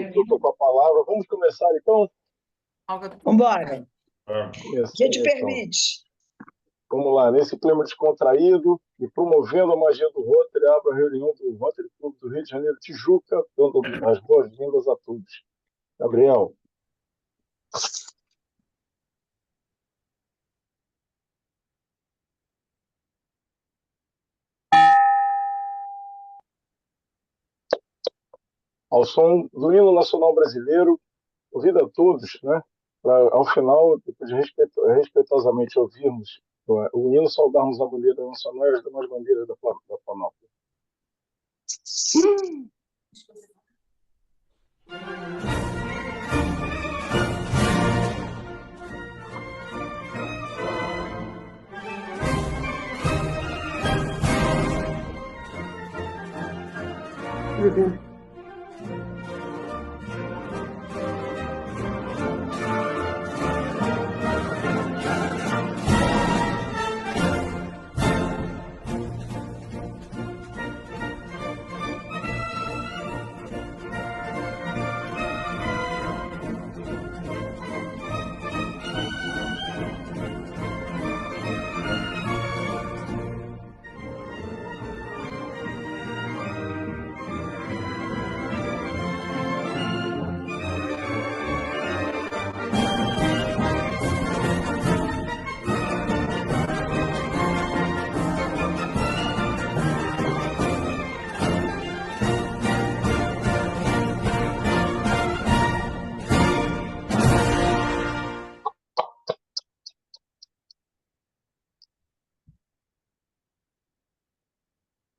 eu estou com a palavra. Vamos começar, então? Vamos embora. Começar, A gente então. permite. Vamos lá, nesse clima descontraído e promovendo a magia do Rotary, abro a reunião do Rotary Clube do Rio de Janeiro, Tijuca, dando as boas-vindas a todos. Gabriel. Ao som do hino nacional brasileiro, convido a todos, né, para, ao final, depois de respeitosamente ouvirmos o hino, saudarmos a bandeira nacional e as demais bandeiras da Planalto.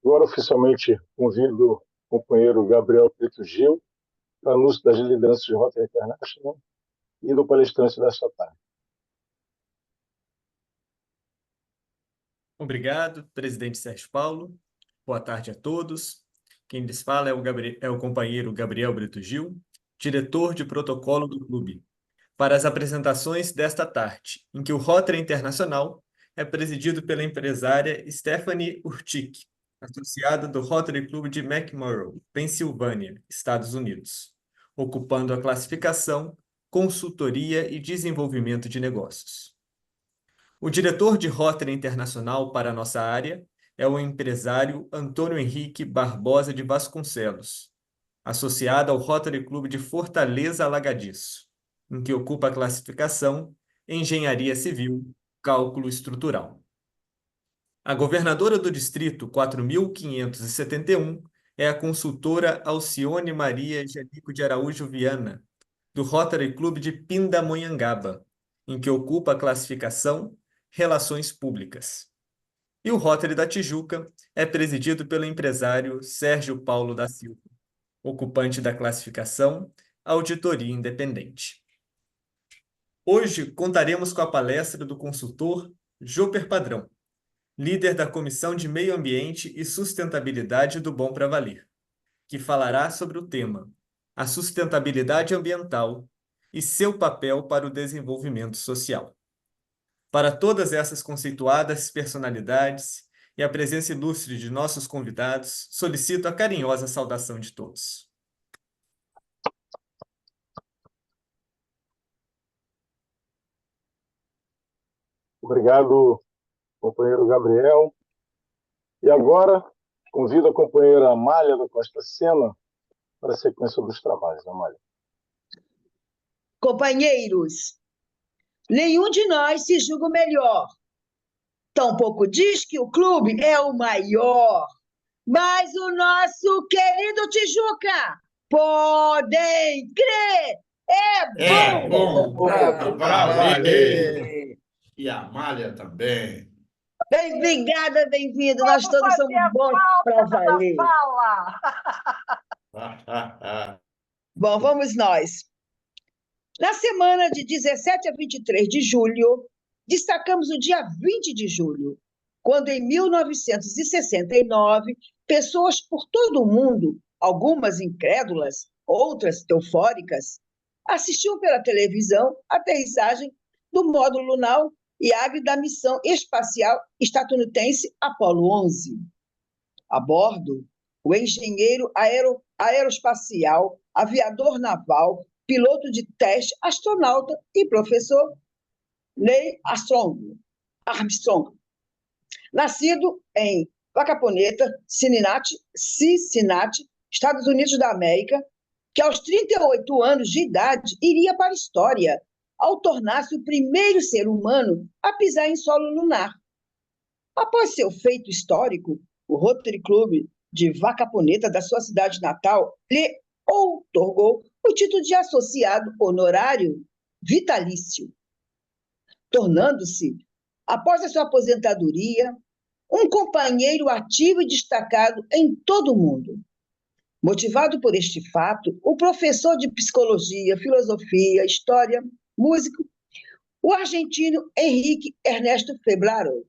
Agora, oficialmente, convido o companheiro Gabriel Preto Gil, para anúncio das lideranças de Rotary International e do palestrante desta tarde. Obrigado, presidente Sérgio Paulo. Boa tarde a todos. Quem lhes fala é o companheiro Gabriel Brito Gil, diretor de protocolo do clube, para as apresentações desta tarde, em que o Rotary Internacional é presidido pela empresária Stephanie Urtick, associada do Rotary Club de McMurray, Pensilvânia, Estados Unidos, ocupando a classificação Consultoria e Desenvolvimento de Negócios. O diretor de Rotary Internacional para a nossa área é o empresário Antônio Henrique Barbosa de Vasconcelos, associado ao Rotary Clube de Fortaleza Alagadiço, em que ocupa a classificação Engenharia Civil, Cálculo Estrutural. A governadora do Distrito 4.571 é a consultora Alcione Maria Janico de Araújo Viana, do Rotary Clube de Pindamonhangaba, em que ocupa a classificação Relações Públicas. E o Rotary da Tijuca é presidido pelo empresário Sérgio Paulo da Silva, ocupante da classificação Auditoria Independente. Hoje contaremos com a palestra do consultor Joper Padrão, líder da Comissão de Meio Ambiente e Sustentabilidade do Bom Pra Valer, que falará sobre o tema a sustentabilidade ambiental e seu papel para o desenvolvimento social. Para todas essas conceituadas personalidades e a presença ilustre de nossos convidados, solicito a carinhosa saudação de todos. Obrigado, companheiro Gabriel. E agora, convido a companheira Amália da Costa Sena para a sequência dos trabalhos. Amália. Companheiros, nenhum de nós se julga o melhor. Tampouco diz que o clube é o maior. Mas o nosso querido Tijuca, podem crer, é bom pra valer. E a Amália também. Obrigada, bem-vindo. Nós todos somos bons para valer. Bom, vamos nós. Na semana de 17 a 23 de julho, destacamos o dia 20 de julho, quando em 1969, pessoas por todo o mundo, algumas incrédulas, outras eufóricas, assistiam pela televisão a aterrissagem do módulo lunar IAG da missão espacial estadunidense Apollo 11. A bordo, o engenheiro aeroespacial, aviador naval, piloto de teste, astronauta e professor Neil Armstrong. Nascido em Wacaponeta, Cincinnati, Estados Unidos da América, que aos 38 anos de idade iria para a história, ao tornar-se o primeiro ser humano a pisar em solo lunar. Após seu feito histórico, o Rotary Club de Wacaponeta, da sua cidade natal, lhe outorgou o título de associado honorário vitalício, tornando-se, após a sua aposentadoria, um companheiro ativo e destacado em todo o mundo. Motivado por este fato, o professor de psicologia, filosofia, história, músico, o argentino Henrique Ernesto Febraro,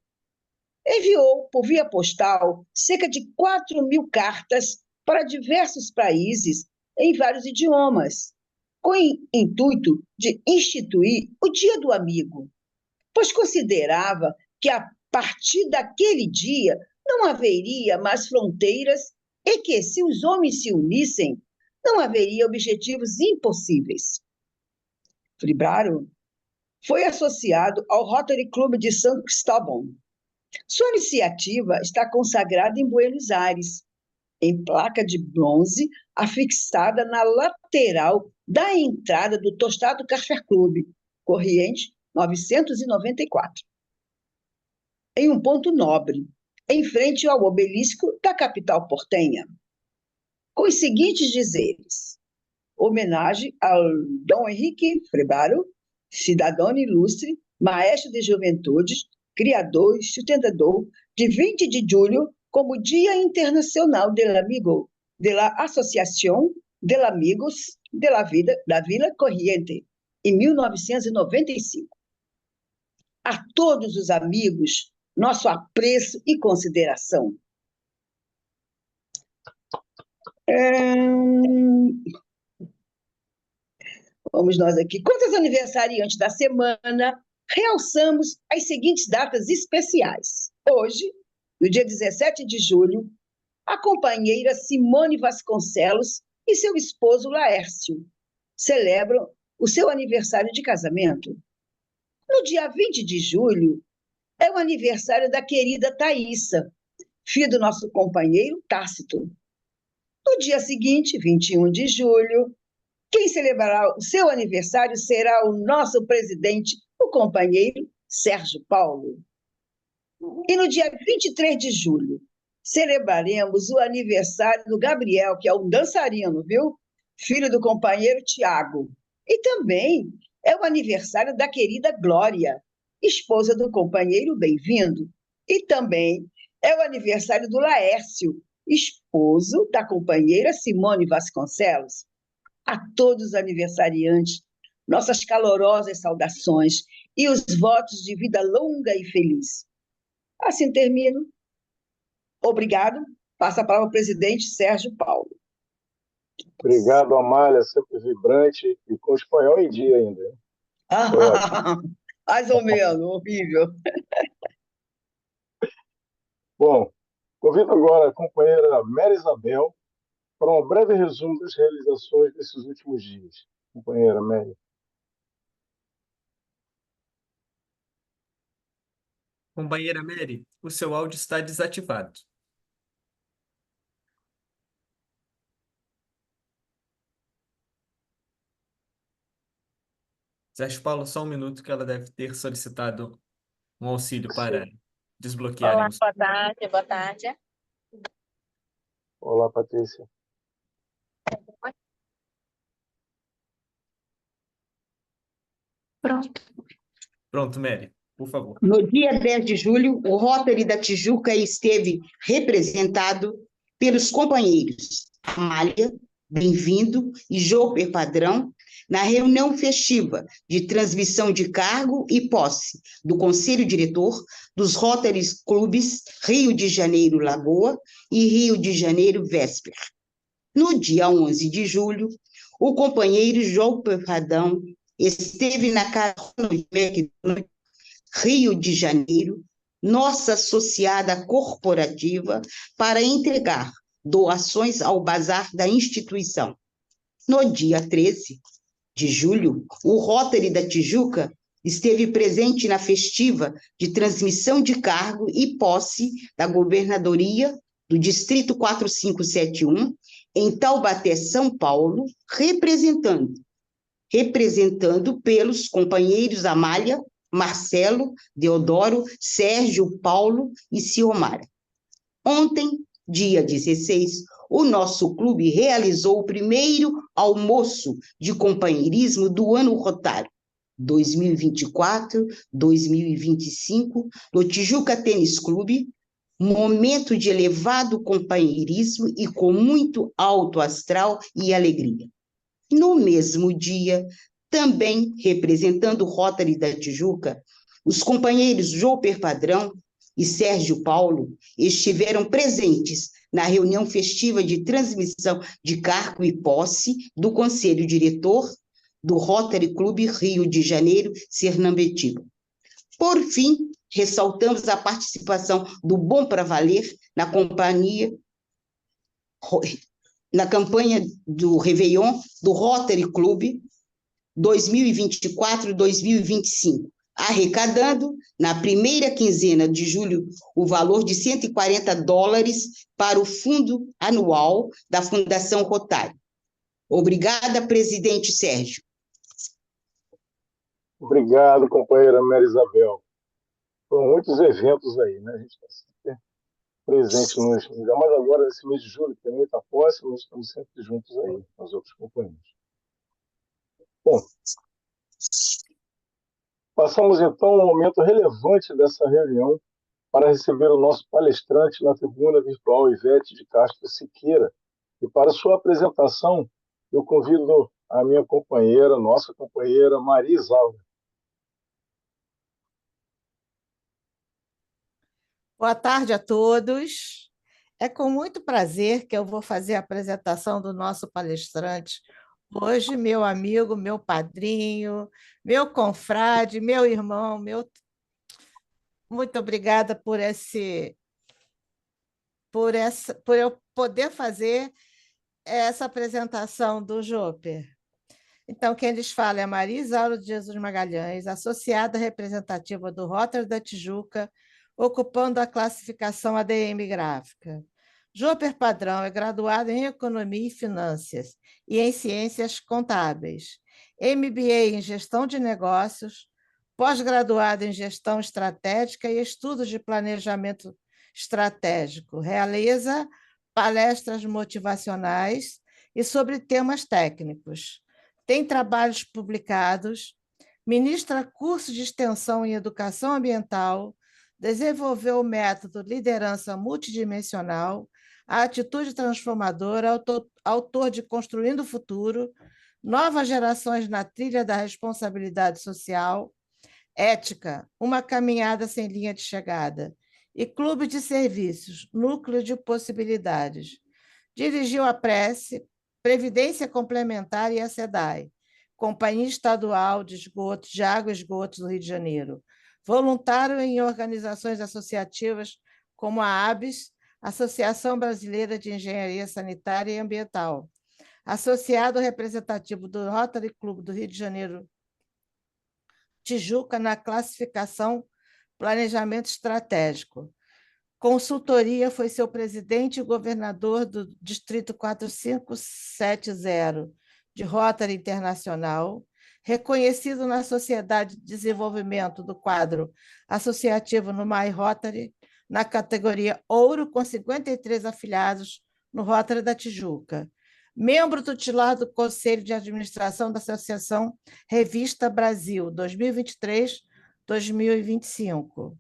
enviou por via postal cerca de 4.000 cartas para diversos países em vários idiomas, com o intuito de instituir o Dia do Amigo, pois considerava que a partir daquele dia não haveria mais fronteiras e que, se os homens se unissem, não haveria objetivos impossíveis. Febraro foi associado ao Rotary Club de São Cristóvão. Sua iniciativa está consagrada em Buenos Aires, em placa de bronze afixada na lateral da entrada do Tostado Café Club, Corrientes 994, em um ponto nobre, em frente ao obelisco da capital portenha, com os seguintes dizeres: homenagem ao Dom Henrique Febraro, cidadão ilustre, maestro de juventudes, criador e sustentador de 20 de julho como Dia Internacional del Amigo, de la Asociación de Amigos de la Vida da Vila Corriente, em 1995. A todos os amigos, nosso apreço e consideração. Vamos nós aqui. Quanto aos aniversariantes da semana, realçamos as seguintes datas especiais. Hoje, no dia 17 de julho, a companheira Simone Vasconcelos e seu esposo Laércio celebram o seu aniversário de casamento. No dia 20 de julho, é o aniversário da querida Thaísa, filha do nosso companheiro Tácito. No dia seguinte, 21 de julho, quem celebrará o seu aniversário será o nosso presidente, o companheiro Sérgio Paulo. E no dia 23 de julho, celebraremos o aniversário do Gabriel, que é um dançarino, viu? Filho do companheiro Tiago. E também é o aniversário da querida Glória, esposa do companheiro Bem-vindo. E também é o aniversário do Laércio, esposo da companheira Simone Vasconcelos. A todos os aniversariantes, nossas calorosas saudações e os votos de vida longa e feliz. Assim termino. Obrigado. Passa a palavra ao presidente Sérgio Paulo. Obrigado, Amália, sempre vibrante e com o espanhol em dia ainda. Mais ou menos, horrível. Bom, convido agora a companheira Mary Isabel para um breve resumo das realizações desses últimos dias. Companheira Mary. Companheira Mary, o seu áudio está desativado. Sérgio Paulo, só um minuto que ela deve ter solicitado um auxílio para desbloquear. Olá, boa tarde, boa tarde. Olá, Patrícia. Pronto. Pronto, Mary, por favor. No dia 10 de julho, o Rotary da Tijuca esteve representado pelos companheiros Amália, Bem-vindo e Joper Padrão na reunião festiva de transmissão de cargo e posse do Conselho Diretor dos Rotary Clubes Rio de Janeiro Lagoa e Rio de Janeiro Vesper. No dia 11 de julho, o companheiro Joper Padrão esteve na Casa McDonald's, Rio de Janeiro, nossa associada corporativa, para entregar doações ao bazar da instituição. No dia 13 de julho, o Rotary da Tijuca esteve presente na festiva de transmissão de cargo e posse da governadoria do Distrito 4571, em Taubaté, São Paulo, representando pelos companheiros Amália, Marcelo, Deodoro, Sérgio, Paulo e Ciomara. Ontem, dia 16, o nosso clube realizou o primeiro almoço de companheirismo do ano rotário 2024-2025 no Tijuca Tênis Clube, momento de elevado companheirismo e com muito alto astral e alegria. No mesmo dia, também representando o Rotary da Tijuca, os companheiros Joper Padrão e Sérgio Paulo estiveram presentes na reunião festiva de transmissão de cargo e posse do Conselho Diretor do Rotary Clube Rio de Janeiro, Sernambetiba. Por fim, ressaltamos a participação do Bom Pra Valer na campanha do Réveillon do Rotary Clube 2024-2025, arrecadando, na primeira quinzena de julho, o valor de $140 para o fundo anual da Fundação Rotary. Obrigada, presidente Sérgio. Obrigado, companheira Maria Isabel. Foram muitos eventos aí, né? A gente está sempre presente ainda mais agora nesse mês de julho, que tem muita posse, nós estamos sempre juntos aí, com os outros companheiros. Bom, passamos então a um momento relevante dessa reunião para receber o nosso palestrante na tribuna virtual, Ivete de Castro Siqueira. E para sua apresentação, eu convido a minha companheira, nossa companheira Maria Isaura. Boa tarde a todos. É com muito prazer que eu vou fazer a apresentação do nosso palestrante. Hoje, meu amigo, meu padrinho, meu confrade, meu irmão, muito obrigada por eu poder fazer essa apresentação do Joper. Então, quem lhes fala é a Maria Isaura de Jesus Magalhães, associada representativa do Rotary da Tijuca, ocupando a classificação ADM Gráfica. Joper Padrão é graduado em Economia e Finanças e em Ciências Contábeis, MBA em Gestão de Negócios, pós-graduado em Gestão Estratégica e Estudos de Planejamento Estratégico. Realiza palestras motivacionais e sobre temas técnicos. Tem trabalhos publicados, ministra cursos de extensão em Educação Ambiental, desenvolveu o método Liderança Multidimensional, a Atitude Transformadora, autor de Construindo o Futuro, Novas Gerações na Trilha da Responsabilidade Social, Ética, Uma Caminhada Sem Linha de Chegada, e Clube de Serviços, Núcleo de Possibilidades. Dirigiu a Prece, Previdência Complementar e a SEDAI, Companhia Estadual de Esgotos, de Água e Esgotos do Rio de Janeiro. Voluntário em organizações associativas como a ABS, Associação Brasileira de Engenharia Sanitária e Ambiental. Associado representativo do Rotary Clube do Rio de Janeiro, Tijuca, na classificação Planejamento Estratégico. Consultoria, foi seu presidente e governador do Distrito 4570 de Rotary Internacional, reconhecido na Sociedade de Desenvolvimento do quadro associativo no My Rotary, na categoria Ouro, com 53 afiliados no Rotary da Tijuca. Membro tutelar do Conselho de Administração da Associação Revista Brasil, 2023-2025.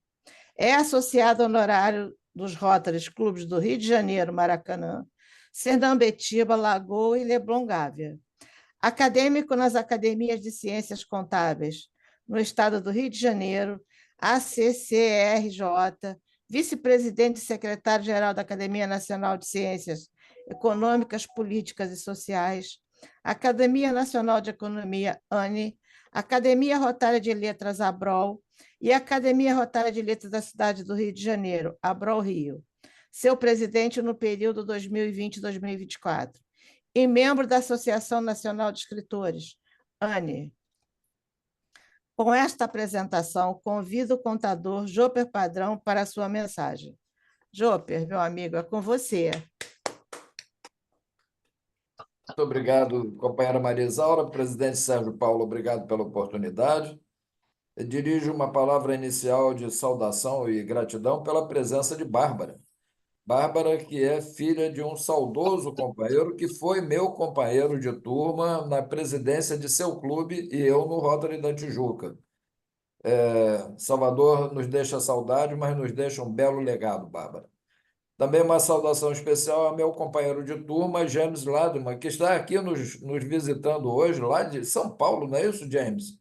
É associado honorário dos Rotaries Clubes do Rio de Janeiro, Maracanã, Sernambetiba, Lagoa e Leblon Gávea. Acadêmico nas Academias de Ciências Contábeis no Estado do Rio de Janeiro, ACCRJ, vice-presidente e secretário-geral da Academia Nacional de Ciências Econômicas, Políticas e Sociais, Academia Nacional de Economia, ANE, Academia Rotária de Letras, ABROL, e Academia Rotária de Letras da cidade do Rio de Janeiro, ABROL Rio. seu presidente no período 2020-2024, e membro da Associação Nacional de Escritores, ANE. Com esta apresentação, convido o contador Joper Padrão para a sua mensagem. Joper, meu amigo, é com você. Muito obrigado, companheira Maria Isaura. Presidente Sérgio Paulo, obrigado pela oportunidade. Eu dirijo uma palavra inicial de saudação e gratidão pela presença de Bárbara. Bárbara, que é filha de um saudoso companheiro, que foi meu companheiro de turma na presidência de seu clube e eu no Rotary da Tijuca. Salvador nos deixa saudade, mas nos deixa um belo legado, Bárbara. Também uma saudação especial ao meu companheiro de turma, James Ladman, que está aqui nos visitando hoje, lá de São Paulo, não é isso, James?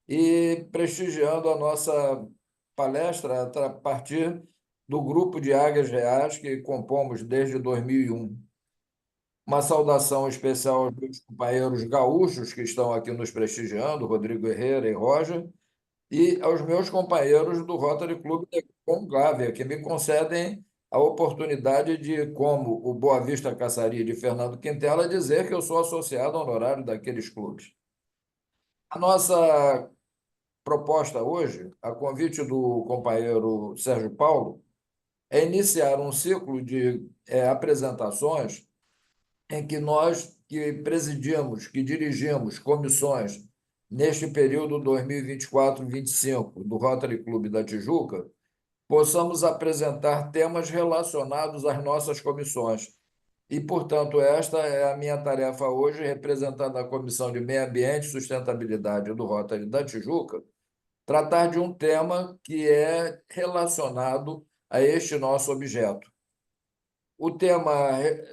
E prestigiando a nossa palestra a partir do grupo de Águias Reais que compomos desde 2001. Uma saudação especial aos meus companheiros gaúchos que estão aqui nos prestigiando, Rodrigo Herrera e Roger, e aos meus companheiros do Rotary Clube de Conglávia, que me concedem a oportunidade de, como o Boa Vista Caçaria de Fernando Quintela, dizer que eu sou associado honorário daqueles clubes. A nossa proposta hoje, a convite do companheiro Sérgio Paulo, é iniciar um ciclo de apresentações em que nós, que presidimos, que dirigimos comissões neste período 2024-25 do Rotary Clube da Tijuca, possamos apresentar temas relacionados às nossas comissões. E, portanto, esta é a minha tarefa hoje, representando a Comissão de Meio Ambiente e Sustentabilidade do Rotary da Tijuca, tratar de um tema que é relacionado a este nosso objeto. O tema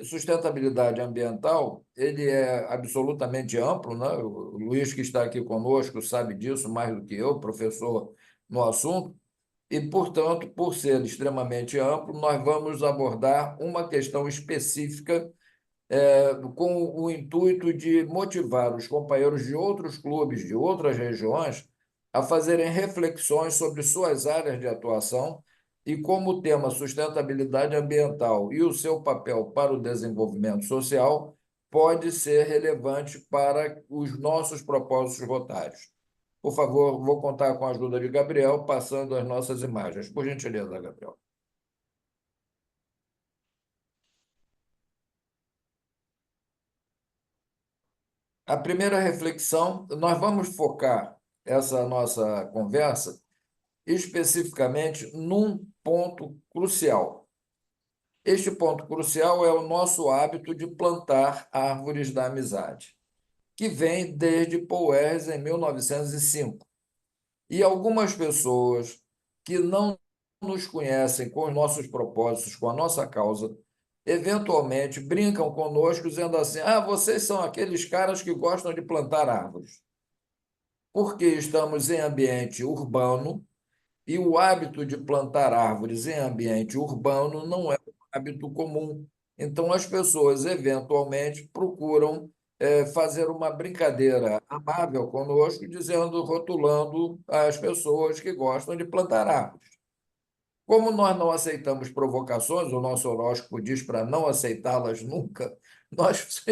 sustentabilidade ambiental, ele é absolutamente amplo, né? O Luiz, que está aqui conosco, sabe disso mais do que eu, professor no assunto, e, portanto, por ser extremamente amplo, nós vamos abordar uma questão específica com o intuito de motivar os companheiros de outros clubes, de outras regiões, a fazerem reflexões sobre suas áreas de atuação e como o tema sustentabilidade ambiental e o seu papel para o desenvolvimento social pode ser relevante para os nossos propósitos rotários. Por favor, vou contar com a ajuda de Gabriel, passando as nossas imagens. Por gentileza, Gabriel. A primeira reflexão, nós vamos focar essa nossa conversa especificamente num ponto crucial. Este ponto crucial é o nosso hábito de plantar árvores da amizade, que vem desde Paul Harris em 1905. E algumas pessoas que não nos conhecem com os nossos propósitos, com a nossa causa, eventualmente brincam conosco dizendo assim: vocês são aqueles caras que gostam de plantar árvores. Porque estamos em ambiente urbano e o hábito de plantar árvores em ambiente urbano não é um hábito comum. Então, as pessoas eventualmente procuram fazer uma brincadeira amável conosco, dizendo, rotulando as pessoas que gostam de plantar árvores. Como nós não aceitamos provocações, o nosso horóscopo diz para não aceitá-las nunca, nós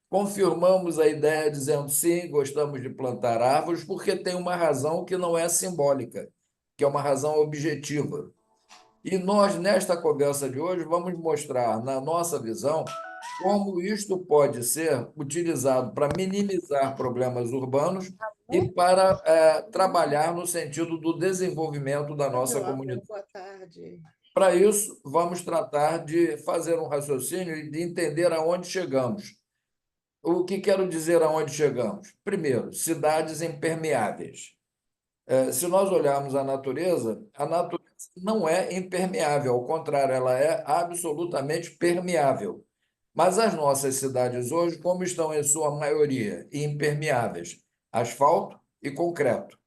confirmamos a ideia dizendo sim, gostamos de plantar árvores, porque tem uma razão que não é simbólica, que é uma razão objetiva. E nós, nesta conversa de hoje, vamos mostrar, na nossa visão, como isto pode ser utilizado para minimizar problemas urbanos e para trabalhar no sentido do desenvolvimento da nossa comunidade. Boa tarde. Para isso, vamos tratar de fazer um raciocínio e de entender aonde chegamos. O que quero dizer aonde chegamos? Primeiro, cidades impermeáveis. Se nós olharmos a natureza não é impermeável, ao contrário, ela é absolutamente permeável. Mas as nossas cidades hoje, como estão em sua maioria impermeáveis, asfalto e concreto.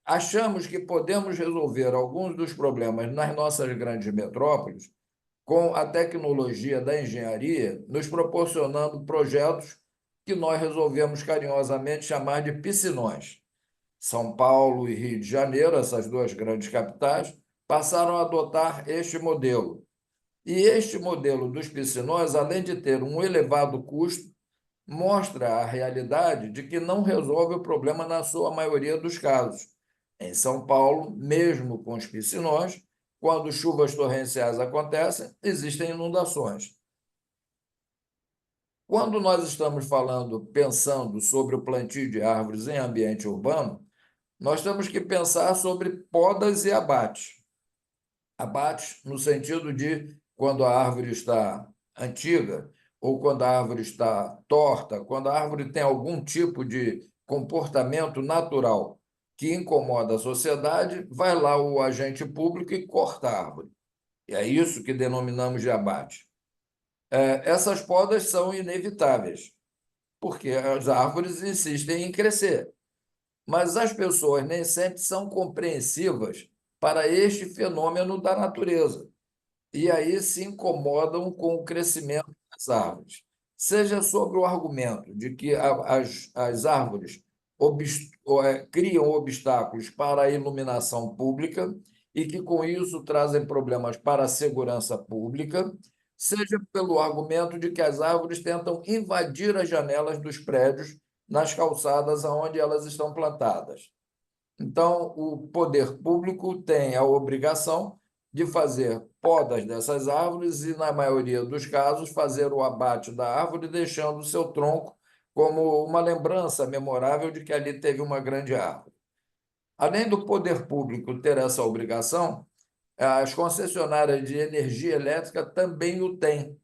Achamos que podemos resolver alguns dos problemas nas nossas grandes metrópoles com a tecnologia da engenharia, nos proporcionando projetos que nós resolvemos carinhosamente chamar de piscinões. São Paulo e Rio de Janeiro, essas duas grandes capitais, passaram a adotar este modelo. E este modelo dos piscinões, além de ter um elevado custo, mostra a realidade de que não resolve o problema na sua maioria dos casos. Em São Paulo, mesmo com os piscinões, quando chuvas torrenciais acontecem, existem inundações. Quando nós estamos pensando sobre o plantio de árvores em ambiente urbano, nós temos que pensar sobre podas e abates. Abates no sentido de quando a árvore está antiga ou quando a árvore está torta, quando a árvore tem algum tipo de comportamento natural que incomoda a sociedade, vai lá o agente público e corta a árvore. E é isso que denominamos de abate. Essas podas são inevitáveis, porque as árvores insistem em crescer. Mas as pessoas nem sempre são compreensivas para este fenômeno da natureza. E aí se incomodam com o crescimento das árvores. Seja sobre o argumento de que as árvores criam obstáculos para a iluminação pública e que, com isso, trazem problemas para a segurança pública, seja pelo argumento de que as árvores tentam invadir as janelas dos prédios nas calçadas onde elas estão plantadas. Então, o poder público tem a obrigação de fazer podas dessas árvores e, na maioria dos casos, fazer o abate da árvore, deixando o seu tronco como uma lembrança memorável de que ali teve uma grande árvore. Além do poder público ter essa obrigação, as concessionárias de energia elétrica também o têm,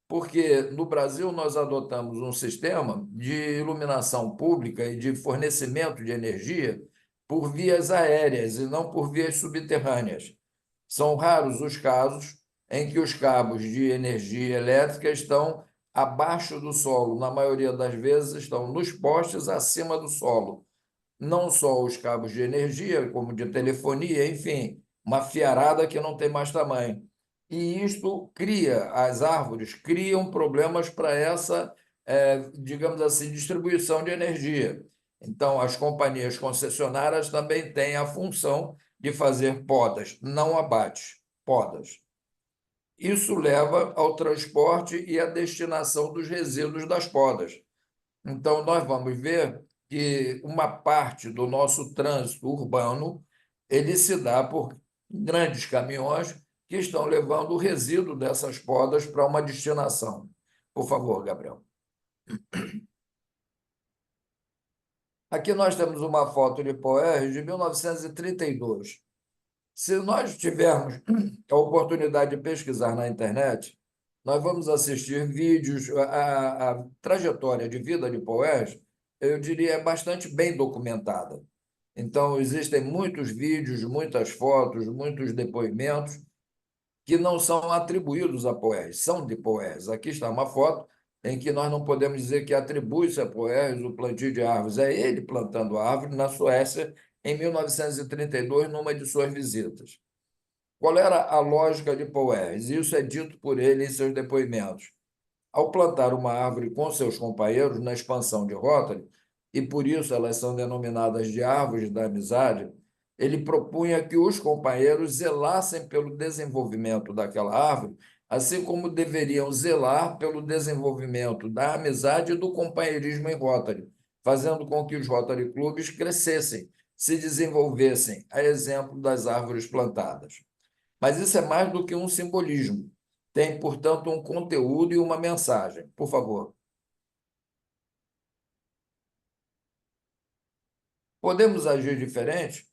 porque no Brasil nós adotamos um sistema de iluminação pública e de fornecimento de energia por vias aéreas e não por vias subterrâneas. São raros os casos em que os cabos de energia elétrica estão abaixo do solo, na maioria das vezes estão nos postes acima do solo. Não só os cabos de energia, como de telefonia, enfim, uma fiarada que não tem mais tamanho. E isto as árvores criam problemas para essa, digamos assim, distribuição de energia. Então, as companhias concessionárias também têm a função de fazer podas, não abates, podas. Isso leva ao transporte e à destinação dos resíduos das podas. Então, nós vamos ver que uma parte do nosso trânsito urbano ele se dá por grandes caminhões que estão levando o resíduo dessas podas para uma destinação. Por favor, Gabriel. Aqui nós temos uma foto de Poer de 1932. Se nós tivermos a oportunidade de pesquisar na internet, nós vamos assistir vídeos, a trajetória de vida de Poer, eu diria, é bastante bem documentada. Então, existem muitos vídeos, muitas fotos, muitos depoimentos que não são atribuídos a Poer, são de Poer. Aqui está uma foto em que nós não podemos dizer que atribui-se a Poer o plantio de árvores. É ele plantando a árvore na Suécia em 1932, numa de suas visitas. Qual era a lógica de Poer? Isso é dito por ele em seus depoimentos. Ao plantar uma árvore com seus companheiros na expansão de Rotary, e por isso elas são denominadas de árvores da amizade, ele propunha que os companheiros zelassem pelo desenvolvimento daquela árvore, assim como deveriam zelar pelo desenvolvimento da amizade e do companheirismo em Rotary, fazendo com que os Rotary Clubes crescessem, se desenvolvessem, a exemplo das árvores plantadas. Mas isso é mais do que um simbolismo. Tem, portanto, um conteúdo e uma mensagem. Por favor. Podemos agir diferente?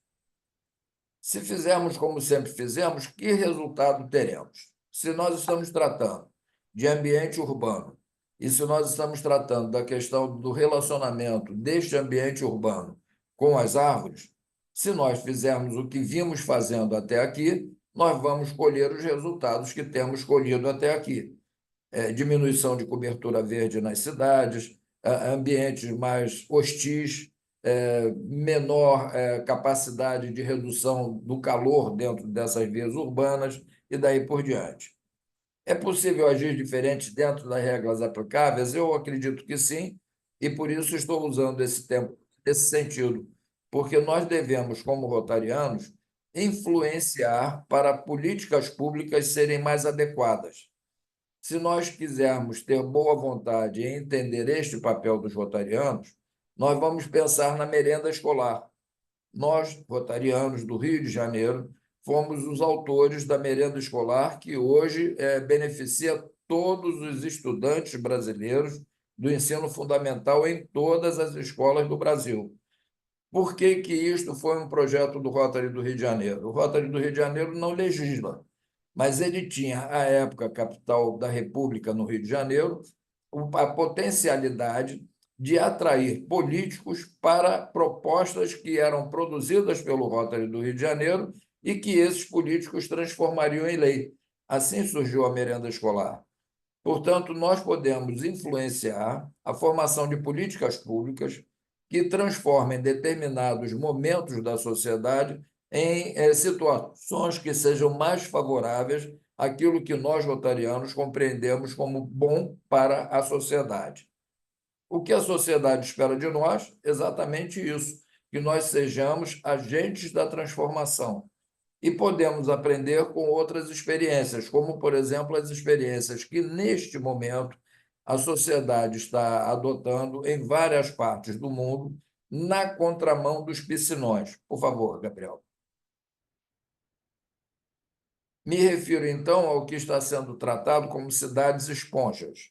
Se fizermos como sempre fizemos, que resultado teremos? Se nós estamos tratando de ambiente urbano e se nós estamos tratando da questão do relacionamento deste ambiente urbano com as árvores, se nós fizermos o que vimos fazendo até aqui, nós vamos colher os resultados que temos colhido até aqui. Diminuição de cobertura verde nas cidades, ambientes mais hostis, menor capacidade de redução do calor dentro dessas vias urbanas e daí por diante. É possível agir diferente dentro das regras aplicáveis? Eu acredito que sim, e por isso estou usando esse tempo nesse sentido, porque nós devemos, como rotarianos, influenciar para políticas públicas serem mais adequadas. Se nós quisermos ter boa vontade em entender este papel dos rotarianos, nós vamos pensar na merenda escolar. Nós, rotarianos do Rio de Janeiro, fomos os autores da merenda escolar, que hoje beneficia todos os estudantes brasileiros do ensino fundamental em todas as escolas do Brasil. Por que que isto foi um projeto do Rotary do Rio de Janeiro? O Rotary do Rio de Janeiro não legisla, mas ele tinha, à época, capital da República, no Rio de Janeiro, a potencialidade de atrair políticos para propostas que eram produzidas pelo Rotary do Rio de Janeiro e que esses políticos transformariam em lei. Assim surgiu a merenda escolar. Portanto, nós podemos influenciar a formação de políticas públicas que transformem determinados momentos da sociedade em situações que sejam mais favoráveis àquilo que nós, rotarianos, compreendemos como bom para a sociedade. O que a sociedade espera de nós? Exatamente isso, que nós sejamos agentes da transformação. E podemos aprender com outras experiências, como, por exemplo, as experiências que, neste momento, a sociedade está adotando em várias partes do mundo, na contramão dos piscinões. Por favor, Gabriel. Me refiro, então, ao que está sendo tratado como cidades esponjas.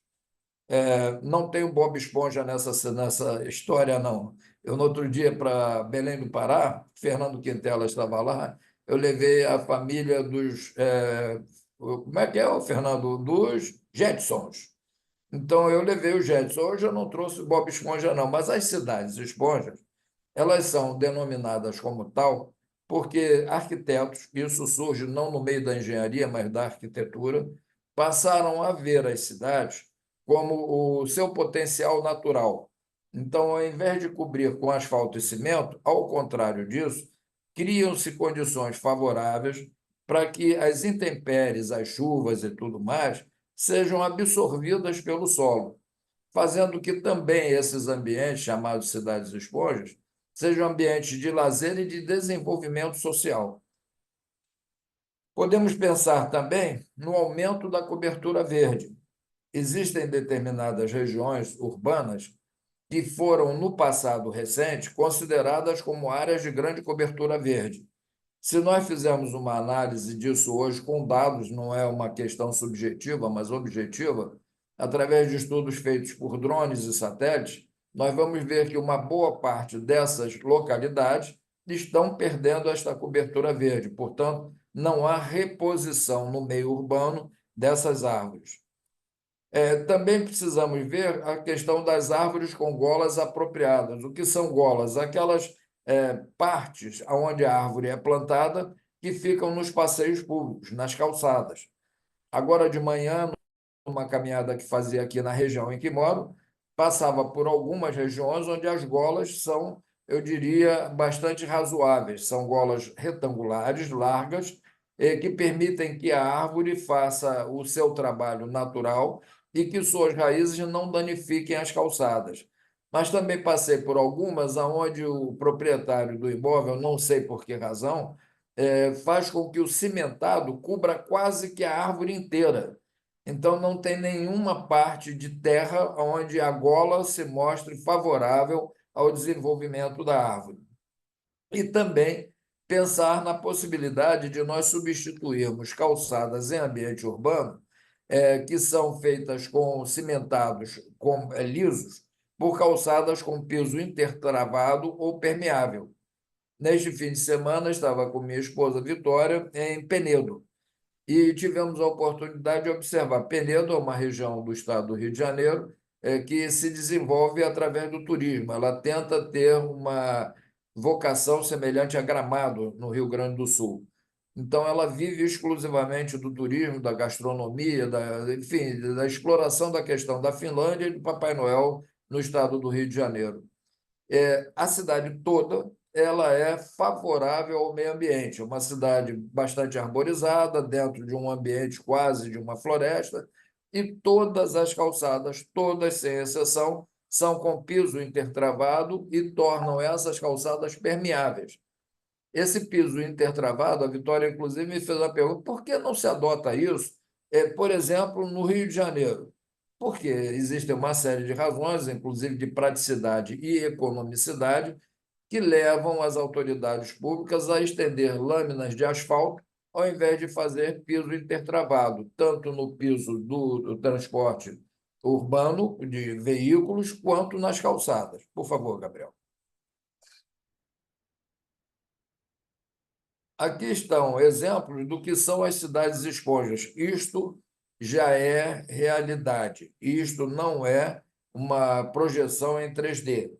Não tem o Bob Esponja nessa história, não. Eu, no outro dia, para Belém do Pará, Fernando Quintela estava lá, eu levei a família dos... como é que é, Fernando? Dos Jetsons. Então, eu levei o Jetson. Hoje eu não trouxe o Bob Esponja, não, mas as cidades esponjas, elas são denominadas como tal porque arquitetos, isso surge não no meio da engenharia, mas da arquitetura, passaram a ver as cidades como o seu potencial natural. Então, ao invés de cobrir com asfalto e cimento, ao contrário disso, criam-se condições favoráveis para que as intempéries, as chuvas e tudo mais sejam absorvidas pelo solo, fazendo que também esses ambientes, chamados cidades esponjas, sejam ambientes de lazer e de desenvolvimento social. Podemos pensar também no aumento da cobertura verde. Existem determinadas regiões urbanas que foram, no passado recente, consideradas como áreas de grande cobertura verde. Se nós fizermos uma análise disso hoje com dados, não é uma questão subjetiva, mas objetiva, através de estudos feitos por drones e satélites, nós vamos ver que uma boa parte dessas localidades estão perdendo esta cobertura verde. Portanto, não há reposição no meio urbano dessas árvores. Também precisamos ver a questão das árvores com golas apropriadas. O que são golas? Aquelas partes onde a árvore é plantada que ficam nos passeios públicos, nas calçadas. Agora de manhã, numa caminhada que fazia aqui na região em que moro, passava por algumas regiões onde as golas são, eu diria, bastante razoáveis. São golas retangulares, largas, que permitem que a árvore faça o seu trabalho natural e que suas raízes não danifiquem as calçadas. Mas também passei por algumas onde o proprietário do imóvel, não sei por que razão, faz com que o cimentado cubra quase que a árvore inteira. Então, não tem nenhuma parte de terra onde a gola se mostre favorável ao desenvolvimento da árvore. E também pensar na possibilidade de nós substituirmos calçadas em ambiente urbano, que são feitas com cimentados lisos, por calçadas com piso intertravado ou permeável. Neste fim de semana, estava com minha esposa Vitória em Penedo e tivemos a oportunidade de observar. Penedo é uma região do estado do Rio de Janeiro que se desenvolve através do turismo. Ela tenta ter uma vocação semelhante a Gramado, no Rio Grande do Sul. Então, ela vive exclusivamente do turismo, da gastronomia, enfim, da exploração da questão da Finlândia e do Papai Noel no estado do Rio de Janeiro. A cidade toda ela é favorável ao meio ambiente, é uma cidade bastante arborizada, dentro de um ambiente quase de uma floresta, e todas as calçadas, todas sem exceção, são com piso intertravado e tornam essas calçadas permeáveis. Esse piso intertravado, a Vitória, inclusive, me fez a pergunta: por que não se adota isso, por exemplo, no Rio de Janeiro? Porque existe uma série de razões, inclusive de praticidade e economicidade, que levam as autoridades públicas a estender lâminas de asfalto ao invés de fazer piso intertravado, tanto no piso do transporte urbano de veículos, quanto nas calçadas. Por favor, Gabriel. Aqui estão exemplos do que são as cidades esponjas. Isto já é realidade. Isto não é uma projeção em 3D.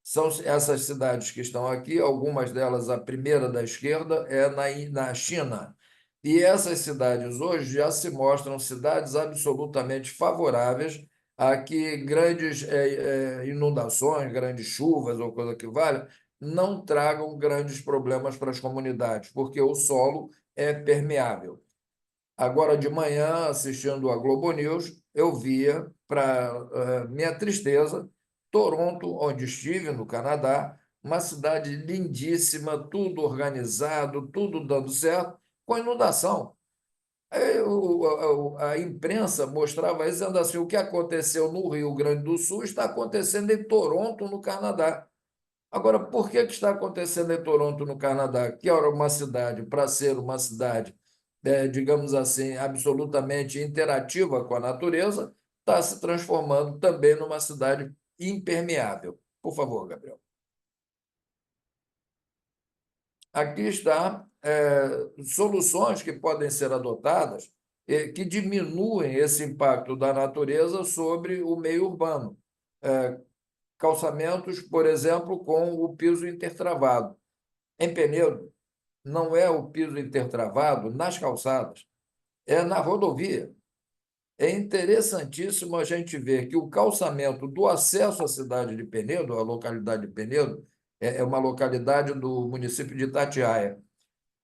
São essas cidades que estão aqui, algumas delas, a primeira da esquerda, é na China. E essas cidades hoje já se mostram cidades absolutamente favoráveis a que grandes inundações, grandes chuvas ou coisa que valha, não tragam grandes problemas para as comunidades, porque o solo é permeável. Agora de manhã, assistindo a Globo News, eu via, para minha tristeza, Toronto, onde estive, no Canadá, uma cidade lindíssima, tudo organizado, tudo dando certo, com inundação. A imprensa mostrava dizendo assim: o que aconteceu no Rio Grande do Sul está acontecendo em Toronto, no Canadá. Agora, por que está acontecendo em Toronto, no Canadá, que era uma cidade, para ser uma cidade, digamos assim, absolutamente interativa com a natureza, está se transformando também numa cidade impermeável? Por favor, Gabriel. Aqui está soluções que podem ser adotadas que diminuem esse impacto da natureza sobre o meio urbano. Calçamentos, por exemplo, com o piso intertravado. Em Penedo, não é o piso intertravado nas calçadas, é na rodovia. É interessantíssimo a gente ver que o calçamento do acesso à cidade de Penedo, a localidade de Penedo, é uma localidade do município de Itatiaia.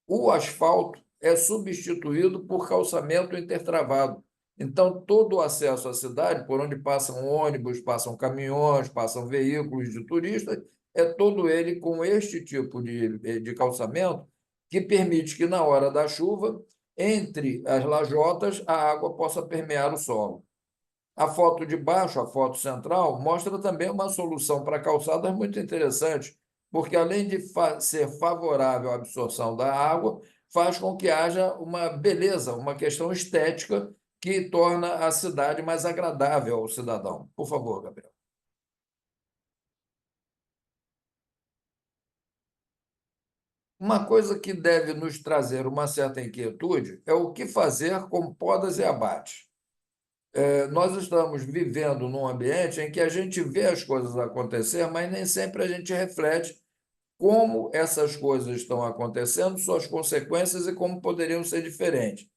O asfalto é substituído por calçamento intertravado. Então, todo o acesso à cidade, por onde passam ônibus, passam caminhões, passam veículos de turistas, é todo ele com este tipo de calçamento que permite que, na hora da chuva, entre as lajotas, a água possa permear o solo. A foto de baixo, a foto central, mostra também uma solução para calçadas muito interessante, porque, além de ser favorável à absorção da água, faz com que haja uma beleza, uma questão estética que torna a cidade mais agradável ao cidadão. Por favor, Gabriel. Uma coisa que deve nos trazer uma certa inquietude é o que fazer com podas e abates. Nós estamos vivendo num ambiente em que a gente vê as coisas acontecer, mas nem sempre a gente reflete como essas coisas estão acontecendo, suas consequências e como poderiam ser diferentes.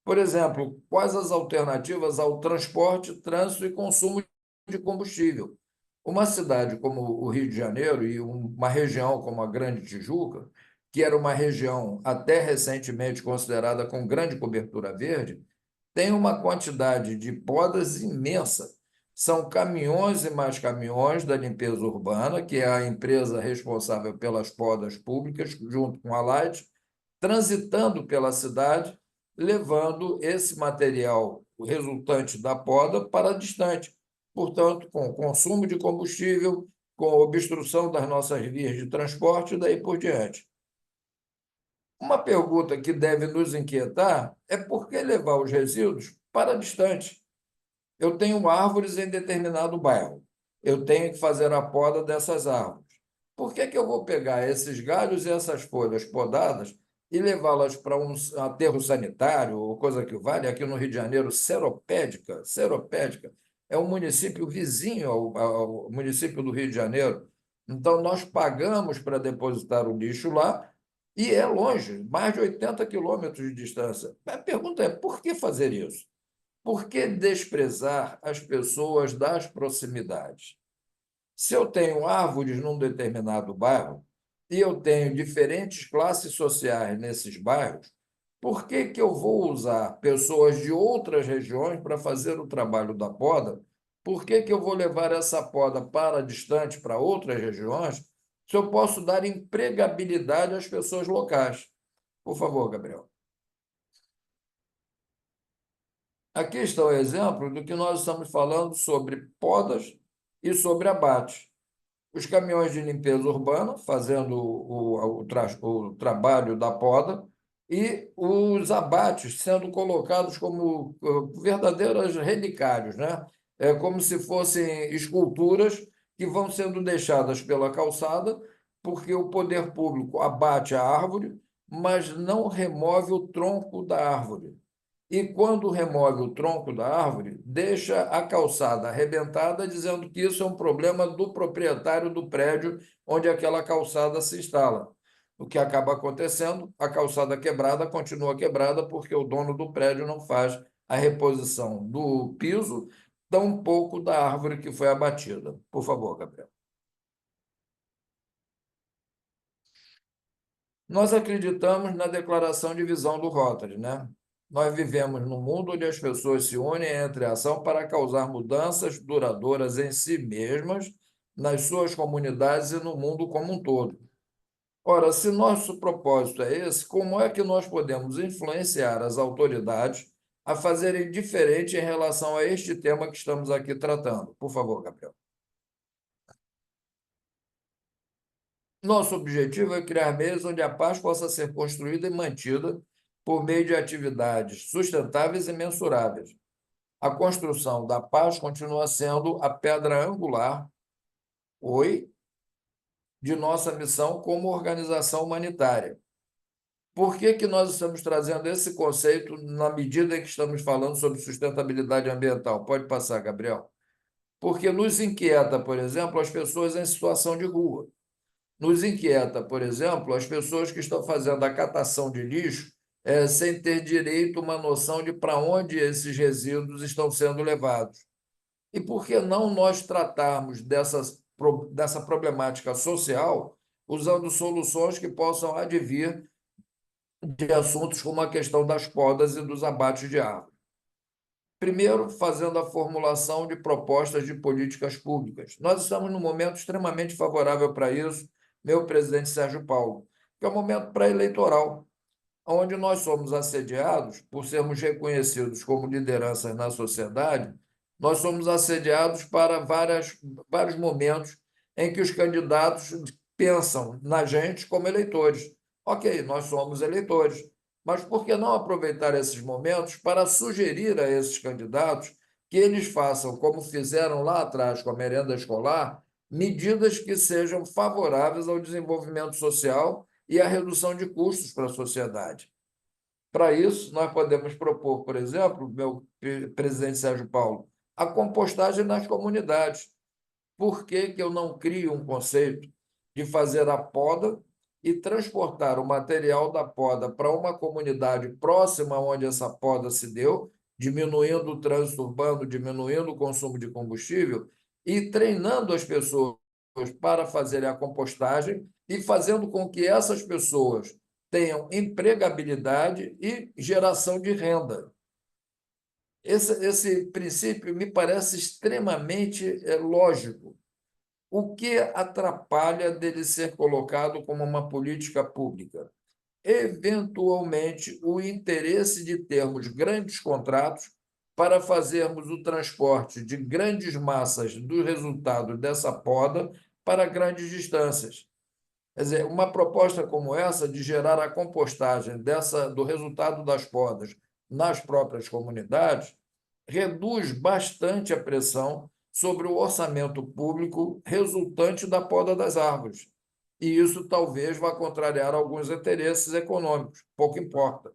Por exemplo, quais as alternativas ao transporte, trânsito e consumo de combustível? Uma cidade como o Rio de Janeiro e uma região como a Grande Tijuca, que era uma região até recentemente considerada com grande cobertura verde, tem uma quantidade de podas imensa. São caminhões e mais caminhões da limpeza urbana, que é a empresa responsável pelas podas públicas, junto com a Light, transitando pela cidade, levando esse material, o resultante da poda, para distante. Portanto, com consumo de combustível, com obstrução das nossas vias de transporte e daí por diante. Uma pergunta que deve nos inquietar é por que levar os resíduos para distante? Eu tenho árvores em determinado bairro. Eu tenho que fazer a poda dessas árvores. Por que eu vou pegar esses galhos e essas folhas podadas e levá-las para um aterro sanitário ou coisa que vale? Aqui no Rio de Janeiro, Seropédica é um município vizinho ao município do Rio de Janeiro. Então, nós pagamos para depositar o lixo lá e é longe, mais de 80 quilômetros de distância. A pergunta é, por que fazer isso? Por que desprezar as pessoas das proximidades? Se eu tenho árvores num determinado bairro e eu tenho diferentes classes sociais nesses bairros, por que eu vou usar pessoas de outras regiões para fazer o trabalho da poda? Por que eu vou levar essa poda para distante, para outras regiões, se eu posso dar empregabilidade às pessoas locais. Por favor, Gabriel. Aqui está o exemplo do que nós estamos falando sobre podas e sobre abate. Os caminhões de limpeza urbana fazendo o trabalho da poda e os abates sendo colocados como verdadeiros relicários, né? É como se fossem esculturas que vão sendo deixadas pela calçada, porque o poder público abate a árvore, mas não remove o tronco da árvore. E quando remove o tronco da árvore, deixa a calçada arrebentada, dizendo que isso é um problema do proprietário do prédio onde aquela calçada se instala. O que acaba acontecendo, a calçada quebrada continua quebrada porque o dono do prédio não faz a reposição do piso, tampouco da árvore que foi abatida. Por favor, Gabriel. Nós acreditamos na declaração de visão do Rotary, né? Nós vivemos num mundo onde as pessoas se unem entre ação para causar mudanças duradouras em si mesmas, nas suas comunidades e no mundo como um todo. Ora, se nosso propósito é esse, como é que nós podemos influenciar as autoridades a fazerem diferente em relação a este tema que estamos aqui tratando? Por favor, Gabriel. Nosso objetivo é criar meios onde a paz possa ser construída e mantida por meio de atividades sustentáveis e mensuráveis. A construção da paz continua sendo a pedra angular, de nossa missão como organização humanitária. Por que nós estamos trazendo esse conceito na medida em que estamos falando sobre sustentabilidade ambiental? Pode passar, Gabriel. Porque nos inquieta, por exemplo, as pessoas em situação de rua. Nos inquieta, por exemplo, as pessoas que estão fazendo a catação de lixo sem ter direito uma noção de para onde esses resíduos estão sendo levados. E por que não nós tratarmos dessa problemática social usando soluções que possam advir de assuntos como a questão das podas e dos abates de árvore? Primeiro, fazendo a formulação de propostas de políticas públicas. Nós estamos num momento extremamente favorável para isso, meu presidente Sérgio Paulo, que é um momento pré-eleitoral, onde nós somos assediados, por sermos reconhecidos como lideranças na sociedade, nós somos assediados para vários momentos em que os candidatos pensam na gente como eleitores. Ok, nós somos eleitores, mas por que não aproveitar esses momentos para sugerir a esses candidatos que eles façam, como fizeram lá atrás com a merenda escolar, medidas que sejam favoráveis ao desenvolvimento social e à redução de custos para a sociedade? Para isso, nós podemos propor, por exemplo, meu presidente Sérgio Paulo, a compostagem nas comunidades. Por que eu não crio um conceito de fazer a poda e transportar o material da poda para uma comunidade próxima onde essa poda se deu, diminuindo o trânsito urbano, diminuindo o consumo de combustível e treinando as pessoas para fazerem a compostagem e fazendo com que essas pessoas tenham empregabilidade e geração de renda. Esse princípio me parece extremamente lógico. O que atrapalha dele ser colocado como uma política pública? Eventualmente, o interesse de termos grandes contratos para fazermos o transporte de grandes massas do resultado dessa poda para grandes distâncias. Quer dizer, uma proposta como essa de gerar a compostagem do resultado das podas nas próprias comunidades reduz bastante a pressão sobre o orçamento público resultante da poda das árvores. E isso talvez vá contrariar alguns interesses econômicos, pouco importa.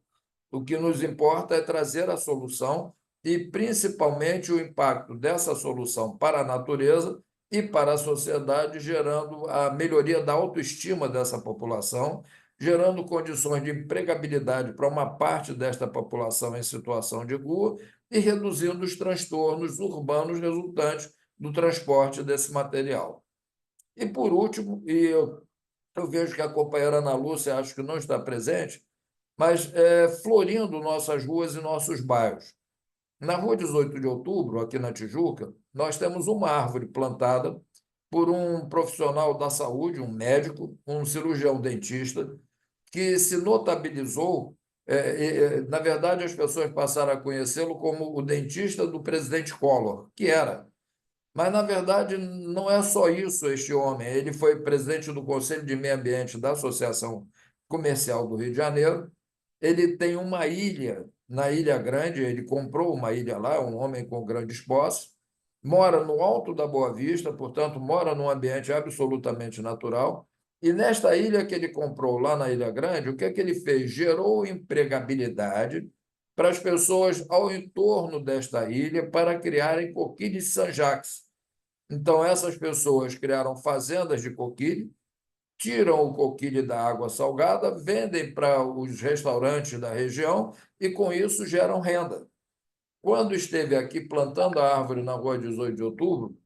O que nos importa é trazer a solução e, principalmente, o impacto dessa solução para a natureza e para a sociedade, gerando a melhoria da autoestima dessa população, gerando condições de empregabilidade para uma parte desta população em situação de rua e reduzindo os transtornos urbanos resultantes do transporte desse material. E, por último, eu vejo que a companheira Ana Lúcia, acho que não está presente, mas florindo nossas ruas e nossos bairros. Na Rua 18 de Outubro, aqui na Tijuca, nós temos uma árvore plantada por um profissional da saúde, um médico, um cirurgião dentista, que se notabilizou. Na verdade, as pessoas passaram a conhecê-lo como o dentista do presidente Collor, que era. Mas, na verdade, não é só isso este homem. Ele foi presidente do Conselho de Meio Ambiente da Associação Comercial do Rio de Janeiro. Ele tem uma ilha, na Ilha Grande, ele comprou uma ilha lá, um homem com grandes posses, mora no alto da Boa Vista, portanto, mora num ambiente absolutamente natural. E nesta ilha que ele comprou, lá na Ilha Grande, o que é que ele fez? Gerou empregabilidade para as pessoas ao entorno desta ilha para criarem coquilhos de Saint-Jacques. Então, essas pessoas criaram fazendas de coquilho, tiram o coquilho da água salgada, vendem para os restaurantes da região e, com isso, geram renda. Quando esteve aqui plantando a árvore na rua 18 de outubro,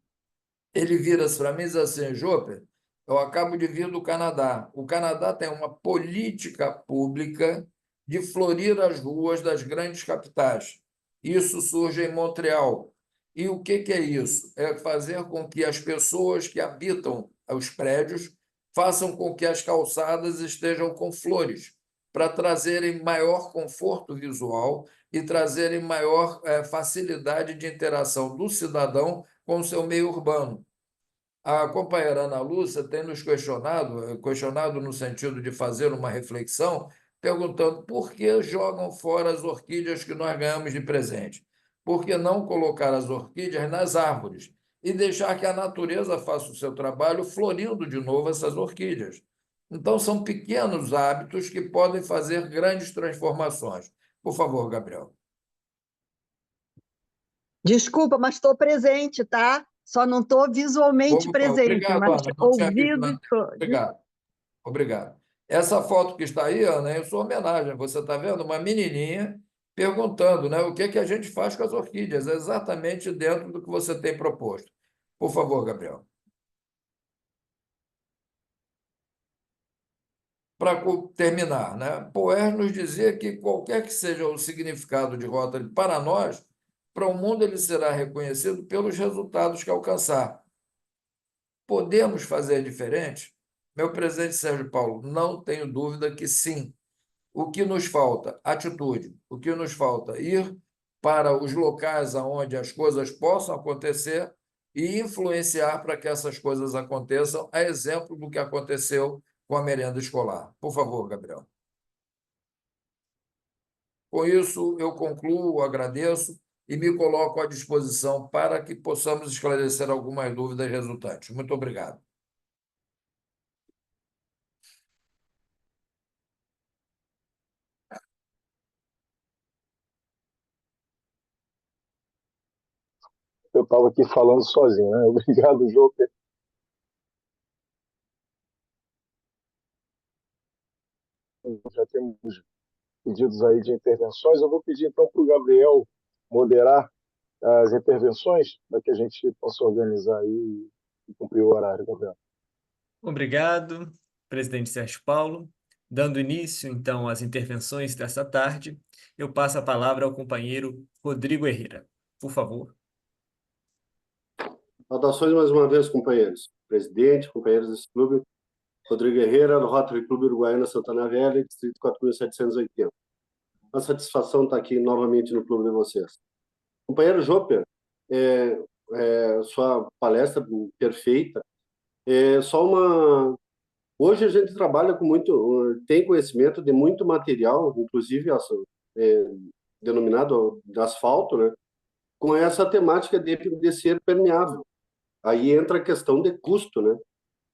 ele vira-se para mim e diz assim: Joper, eu acabo de vir do Canadá. O Canadá tem uma política pública de florir as ruas das grandes capitais. Isso surge em Montreal. E o que é isso? É fazer com que as pessoas que habitam os prédios façam com que as calçadas estejam com flores, para trazerem maior conforto visual e trazerem maior facilidade de interação do cidadão com o seu meio urbano. A companheira Ana Lúcia tem nos questionado no sentido de fazer uma reflexão, perguntando por que jogam fora as orquídeas que nós ganhamos de presente? Por que não colocar as orquídeas nas árvores e deixar que a natureza faça o seu trabalho florindo de novo essas orquídeas? Então, são pequenos hábitos que podem fazer grandes transformações. Por favor, Gabriel. Desculpa, mas estou presente, tá? Só não estou visualmente presente, Obrigado, mas Ana. Não tinha visto, ouvindo né? estou. Obrigado. Obrigado. Essa foto que está aí, Ana, é em sua homenagem. Você está vendo uma menininha perguntando, né, o que a gente faz com as orquídeas, exatamente dentro do que você tem proposto. Por favor, Gabriel. Para terminar, né? Poer nos dizia que qualquer que seja o significado de Rotary para nós, para o mundo ele será reconhecido pelos resultados que alcançar. Podemos fazer diferente? Meu presidente Sérgio Paulo, não tenho dúvida que sim. O que nos falta? Atitude. O que nos falta? Ir para os locais onde as coisas possam acontecer e influenciar para que essas coisas aconteçam, a exemplo do que aconteceu com a merenda escolar. Por favor, Gabriel. Com isso, eu concluo, agradeço e me coloco à disposição para que possamos esclarecer algumas dúvidas resultantes. Muito obrigado. Eu estava aqui falando sozinho, né? Obrigado, Joker. Já temos pedidos aí de intervenções. Eu vou pedir então para o Gabriel moderar as intervenções para que a gente possa organizar aí e cumprir o horário, Gabriel. Obrigado, presidente Sérgio Paulo. Dando início, então, às intervenções desta tarde, eu passo a palavra ao companheiro Rodrigo Herrera. Por favor. Saudações mais uma vez, companheiros. Presidente, companheiros desse clube, Rodrigo Herrera, do Rotary Clube Uruguaiana Santana Velha, distrito 4.780. Uma satisfação estar aqui novamente no clube de vocês. Companheiro Joper, sua palestra perfeita. Hoje a gente trabalha com tem conhecimento de muito material, inclusive denominado de asfalto, né? Com essa temática de ser permeável. Aí entra a questão de custo, né?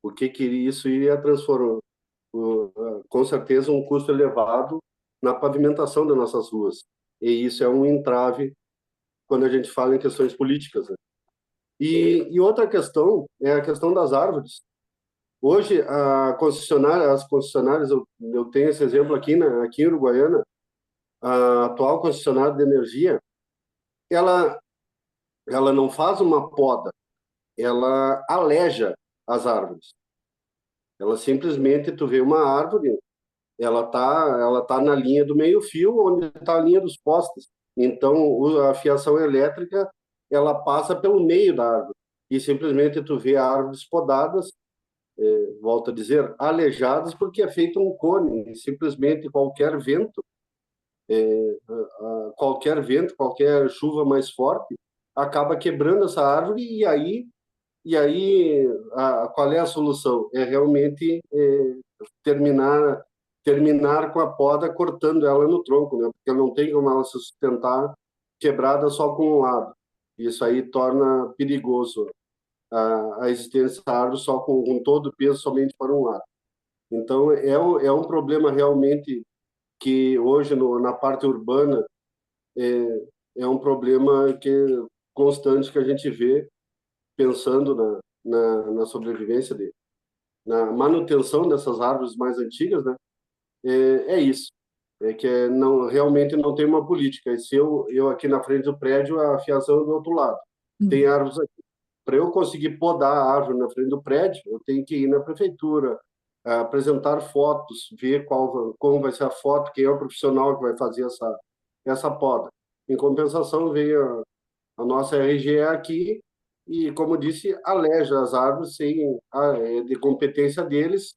O que isso iria transformar, com certeza, um custo elevado na pavimentação das nossas ruas. E isso é um entrave quando a gente fala em questões políticas, né? E outra questão é a questão das árvores. Hoje, as concessionárias, eu tenho esse exemplo aqui em Uruguaiana, a atual concessionária de energia, ela não faz uma poda, ela aleja as árvores. Ela simplesmente, tu vê uma árvore, ela tá na linha do meio-fio, onde está a linha dos postes. Então, a fiação elétrica, ela passa pelo meio da árvore. e simplesmente tu vê árvores podadas, volto a dizer, alejadas, porque é feito um cone, e simplesmente qualquer vento, qualquer chuva mais forte, acaba quebrando essa árvore, e aí qual é a solução? É realmente terminar com a poda cortando ela no tronco, né? Porque não tem como ela se sustentar quebrada só com um lado. Isso aí torna perigoso a existência da árvore só com todo o peso somente para um lado. Então, é um problema realmente que hoje na parte urbana é um problema constante que a gente vê pensando na sobrevivência dele, na manutenção dessas árvores mais antigas, né? É isso. É que realmente não tem uma política. E se eu aqui na frente do prédio, a fiação é do outro lado. Tem árvores aqui. Para eu conseguir podar a árvore na frente do prédio, eu tenho que ir na prefeitura, apresentar fotos, ver como vai ser a foto, quem é o profissional que vai fazer essa poda. Em compensação, vem a nossa RGE aqui e, como disse, aleja as árvores de competência deles,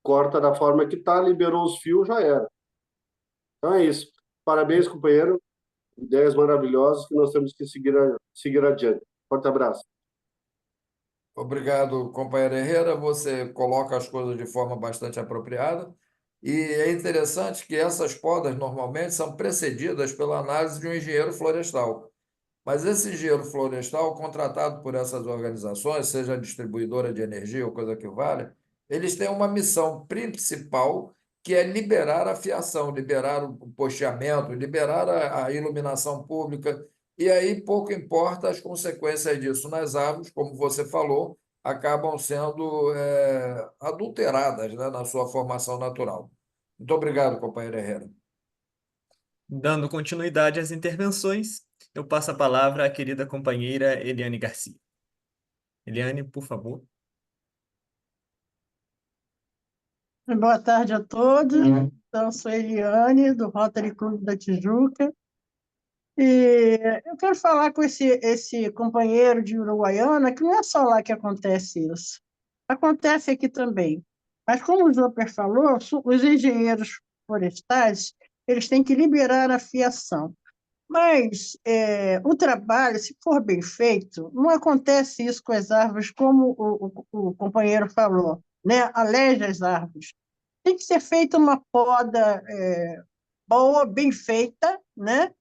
corta da forma que está, liberou os fios, já era. Então é isso. Parabéns, companheiro. Ideias maravilhosas que nós temos que seguir adiante. Forte abraço. Obrigado, companheiro Herrera. Você coloca as coisas de forma bastante apropriada. E é interessante que essas podas normalmente são precedidas pela análise de um engenheiro florestal. Mas esse engenheiro florestal, contratado por essas organizações, seja a distribuidora de energia ou coisa que valha, eles têm uma missão principal, que é liberar a fiação, liberar o posteamento, liberar a iluminação pública, e aí pouco importa as consequências disso nas árvores, como você falou, acabam sendo adulteradas, né, na sua formação natural. Muito obrigado, companheiro Herrera. Dando continuidade às intervenções, eu passo a palavra à querida companheira Eliane Garcia. Eliane, por favor. Boa tarde a todos. Então, sou Eliane, do Rotary Clube da Tijuca. E eu quero falar com esse companheiro de Uruguaiana, que não é só lá que acontece isso. Acontece aqui também. Mas, como o Zoper falou, os engenheiros florestais, eles têm que liberar a fiação. Mas o trabalho, se for bem feito, não acontece isso com as árvores, como o companheiro falou, né? Aleja as árvores. Tem que ser feita uma poda boa, bem feita, né?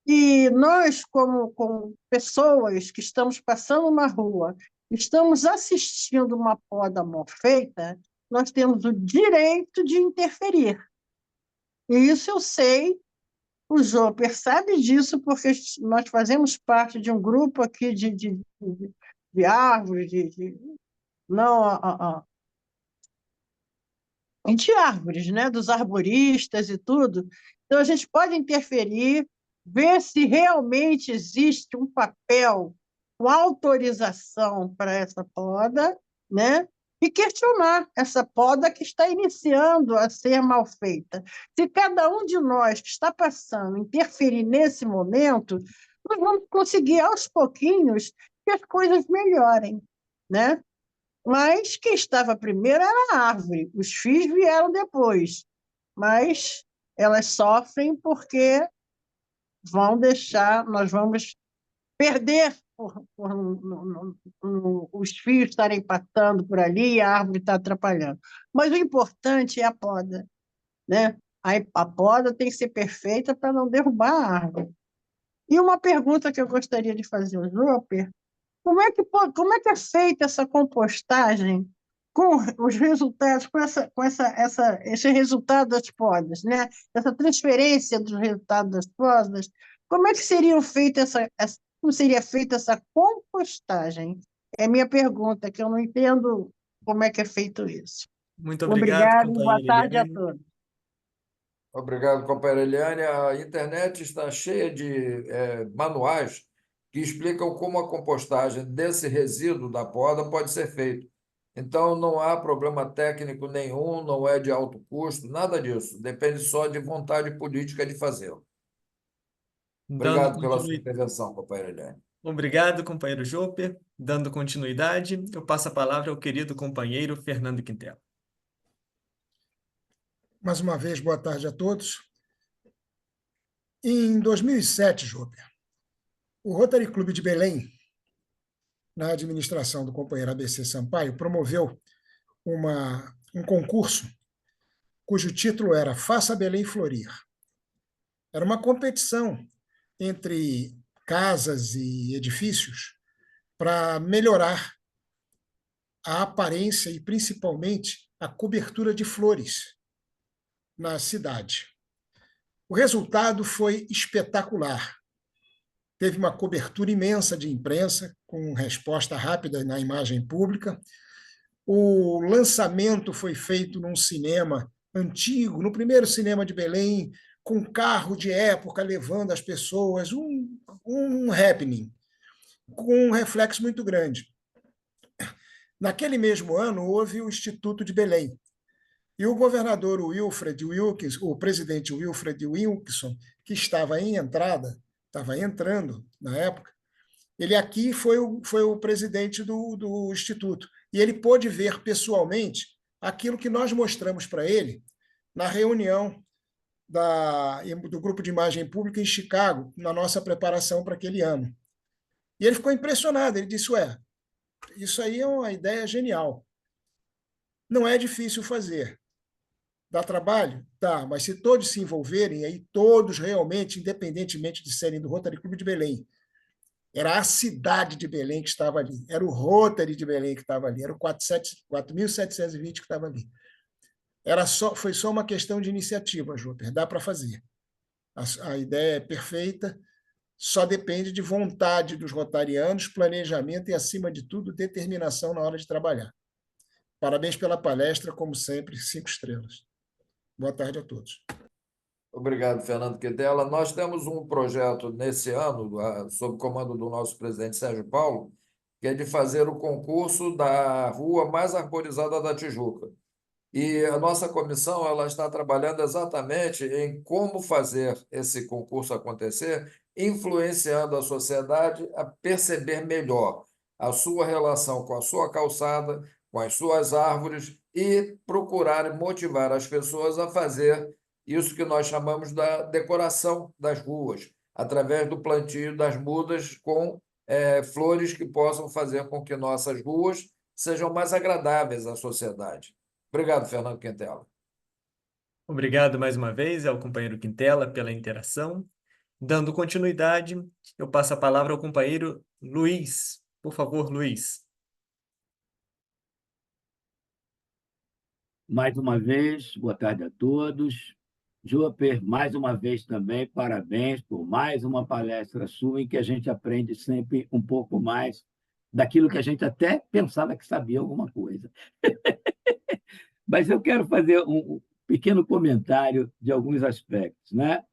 E nós, como pessoas que estamos passando na rua, estamos assistindo uma poda mal feita, nós temos o direito de interferir. E isso eu sei. O Joper sabe disso, porque nós fazemos parte de um grupo aqui de árvores, não, de árvores, né? Dos arboristas e tudo. Então, a gente pode interferir, ver se realmente existe um papel com autorização para essa poda, né? E questionar essa poda que está iniciando a ser mal feita. Se cada um de nós que está passando interferir nesse momento, nós vamos conseguir, aos pouquinhos, que as coisas melhorem, né? Mas quem estava primeiro era a árvore, os fios vieram depois, mas elas sofrem porque nós vamos perder os fios estarem passando por ali e a árvore está atrapalhando. Mas o importante é a poda, né? A poda tem que ser perfeita para não derrubar a árvore. E uma pergunta que eu gostaria de fazer ao Joper: como é que é feita essa compostagem com os resultados, esse resultado das podas, né? Essa transferência dos resultados das podas? Como é que como seria feita essa compostagem? É a minha pergunta, que eu não entendo como é que é feito isso. Muito obrigado, Obrigado e boa companheira tarde a Eliane. todos. Obrigado, companheira Eliane. A internet está cheia de manuais que explicam como a compostagem desse resíduo da poda pode ser feita. Então, não há problema técnico nenhum, não é de alto custo, nada disso. Depende só de vontade política de fazê-lo. Dando Obrigado pela sua continui- intervenção, companheira Eliane. Obrigado, companheiro Joper. Dando continuidade, eu passo a palavra ao querido companheiro Fernando Quintela. Mais uma vez, boa tarde a todos. Em 2007, Joper, o Rotary Clube de Belém, na administração do companheiro ABC Sampaio, promoveu um concurso cujo título era Faça Belém Florir. Era uma competição entre casas e edifícios para melhorar a aparência e, principalmente, a cobertura de flores na cidade. O resultado foi espetacular. Teve uma cobertura imensa de imprensa, com resposta rápida na imagem pública. O lançamento foi feito num cinema antigo, no primeiro cinema de Belém, com carro de época levando as pessoas, um happening, com um reflexo muito grande. Naquele mesmo ano, houve o Instituto de Belém, e o governador Wilfred Wilkins, o presidente Wilfred Wilkinson, que estava entrando na época, ele aqui foi o presidente do Instituto, e ele pôde ver pessoalmente aquilo que nós mostramos para ele na reunião do Grupo de Imagem Pública em Chicago, na nossa preparação para aquele ano. E ele ficou impressionado, ele disse, isso aí é uma ideia genial. Não é difícil fazer. Dá trabalho? Dá, mas se todos se envolverem, aí todos realmente, independentemente de serem do Rotary Clube de Belém, era a cidade de Belém que estava ali, era o Rotary de Belém que estava ali, era o 4.720 que estava ali. Foi só uma questão de iniciativa, Júper, dá para fazer. A ideia é perfeita, só depende de vontade dos rotarianos, planejamento e, acima de tudo, determinação na hora de trabalhar. Parabéns pela palestra, como sempre, 5 estrelas. Boa tarde a todos. Obrigado, Fernando Quintela. Nós temos um projeto nesse ano, sob comando do nosso presidente Sérgio Paulo, que é de fazer o concurso da rua mais arborizada da Tijuca. E a nossa comissão ela está trabalhando exatamente em como fazer esse concurso acontecer, influenciando a sociedade a perceber melhor a sua relação com a sua calçada, com as suas árvores e procurar motivar as pessoas a fazer isso que nós chamamos da decoração das ruas, através do plantio das mudas com flores que possam fazer com que nossas ruas sejam mais agradáveis à sociedade. Obrigado, Fernando Quintela. Obrigado mais uma vez ao companheiro Quintela pela interação. Dando continuidade, eu passo a palavra ao companheiro Luiz. Por favor, Luiz. Mais uma vez, boa tarde a todos. Joper, mais uma vez também, parabéns por mais uma palestra sua em que a gente aprende sempre um pouco mais daquilo que a gente até pensava que sabia alguma coisa. Mas eu quero fazer um pequeno comentário de alguns aspectos, né?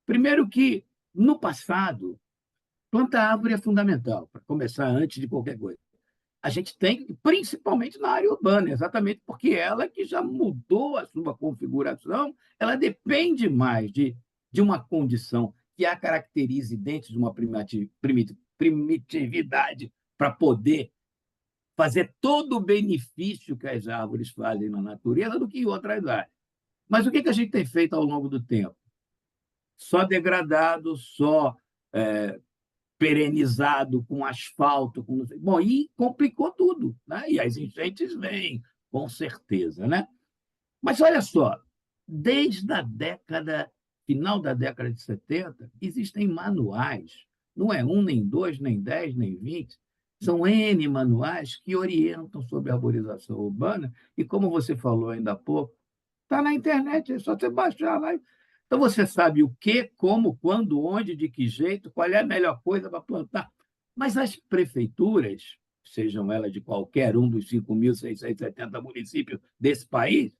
Primeiro que, no passado, plantar árvore é fundamental, para começar antes de qualquer coisa. A gente tem, principalmente na área urbana, exatamente porque ela que já mudou a sua configuração, ela depende mais de uma condição que a caracterize dentro de uma primitividade para poder fazer todo o benefício que as árvores fazem na natureza do que em outras áreas. Mas o que a gente tem feito ao longo do tempo? Só degradado, só perenizado com asfalto, bom, e complicou tudo, né? E as enchentes vêm, com certeza, né? Mas olha só, desde a final da década de 70, existem manuais, não é um, nem dois, nem 10, nem 20, são N manuais que orientam sobre a arborização urbana, e como você falou ainda há pouco, está na internet, é só você baixar lá. Então, você sabe o que, como, quando, onde, de que jeito, qual é a melhor coisa para plantar. Mas as prefeituras, sejam elas de qualquer um dos 5.670 municípios desse país,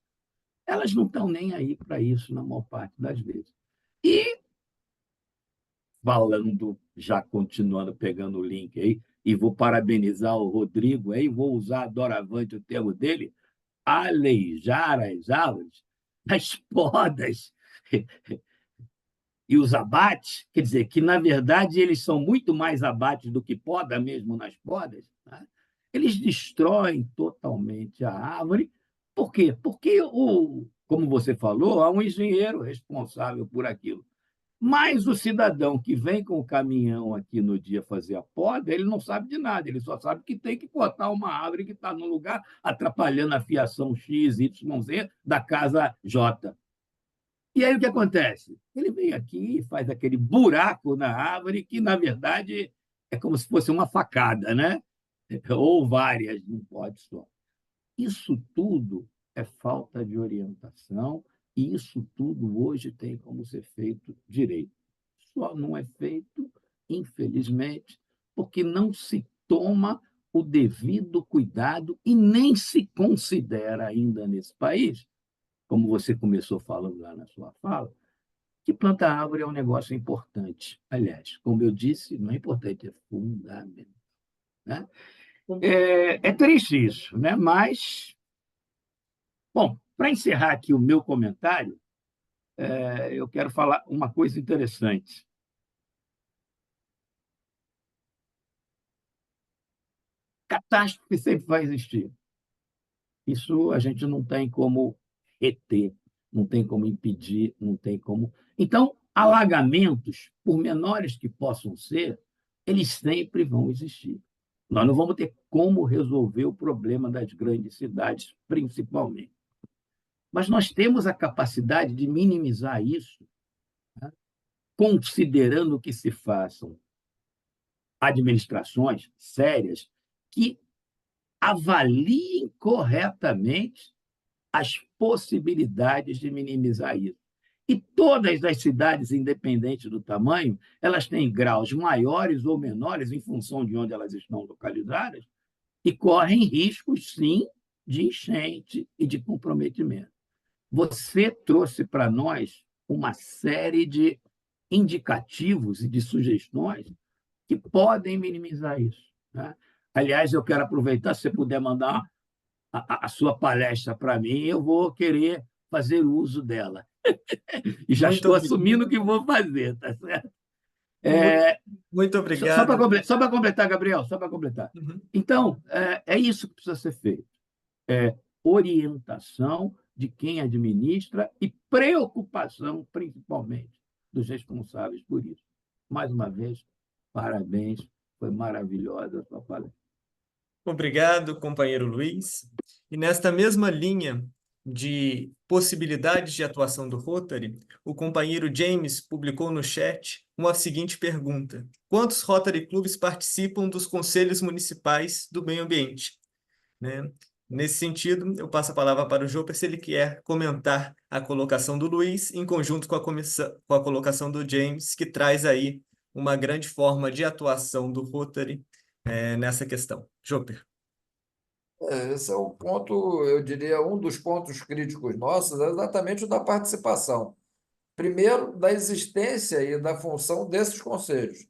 elas não estão nem aí para isso na maior parte das vezes. E, falando, já continuando, pegando o link aí, e vou parabenizar o Rodrigo, aí, vou usar doravante o termo dele, aleijar as árvores, as podas e os abates, quer dizer, que, na verdade, eles são muito mais abates do que poda mesmo nas podas, né? Eles destroem totalmente a árvore. Por quê? Porque, como você falou, há um engenheiro responsável por aquilo. Mas o cidadão que vem com o caminhão aqui no dia fazer a poda, ele não sabe de nada, ele só sabe que tem que cortar uma árvore que está no lugar, atrapalhando a fiação X, Y, Z da casa J. E aí o que acontece? Ele vem aqui e faz aquele buraco na árvore que, na verdade, é como se fosse uma facada, né? Ou várias, não pode só. Isso tudo é falta de orientação e isso tudo hoje tem como ser feito direito. Só não é feito, infelizmente, porque não se toma o devido cuidado e nem se considera ainda nesse país, como você começou falando lá na sua fala, que plantar árvore é um negócio importante. Aliás, como eu disse, não é importante, é fundamental, né? É triste isso, né? Mas, bom, para encerrar aqui o meu comentário, eu quero falar uma coisa interessante. Catástrofe sempre vai existir. Isso a gente não tem como reter, não tem como impedir, não tem como. Então, alagamentos, por menores que possam ser, eles sempre vão existir. Nós não vamos ter como resolver o problema das grandes cidades, principalmente. Mas nós temos a capacidade de minimizar isso, né? Considerando que se façam administrações sérias que avaliem corretamente as possibilidades de minimizar isso. E todas as cidades, independente do tamanho, elas têm graus maiores ou menores em função de onde elas estão localizadas e correm riscos, sim, de enchente e de comprometimento. Você trouxe para nós uma série de indicativos e de sugestões que podem minimizar isso, né? Aliás, eu quero aproveitar, se você puder mandar a sua palestra para mim, eu vou querer fazer uso dela. E já estou assumindo que vou fazer, tá certo? Muito obrigado. Só para completar, Gabriel, só para completar. Então, é isso que precisa ser feito. Orientação de quem administra e preocupação, principalmente, dos responsáveis por isso. Mais uma vez, parabéns, foi maravilhosa a sua palestra. Obrigado, companheiro Luiz. E nesta mesma linha de possibilidades de atuação do Rotary, o companheiro James publicou no chat uma seguinte pergunta: quantos Rotary Clubes participam dos conselhos municipais do meio ambiente? Né? Nesse sentido, eu passo a palavra para o Joper, se ele quer comentar a colocação do Luiz, em conjunto com a colocação do James, que traz aí uma grande forma de atuação do Rotary nessa questão. Joper. Esse é o ponto, eu diria, um dos pontos críticos nossos, é exatamente o da participação. Primeiro, da existência e da função desses conselhos.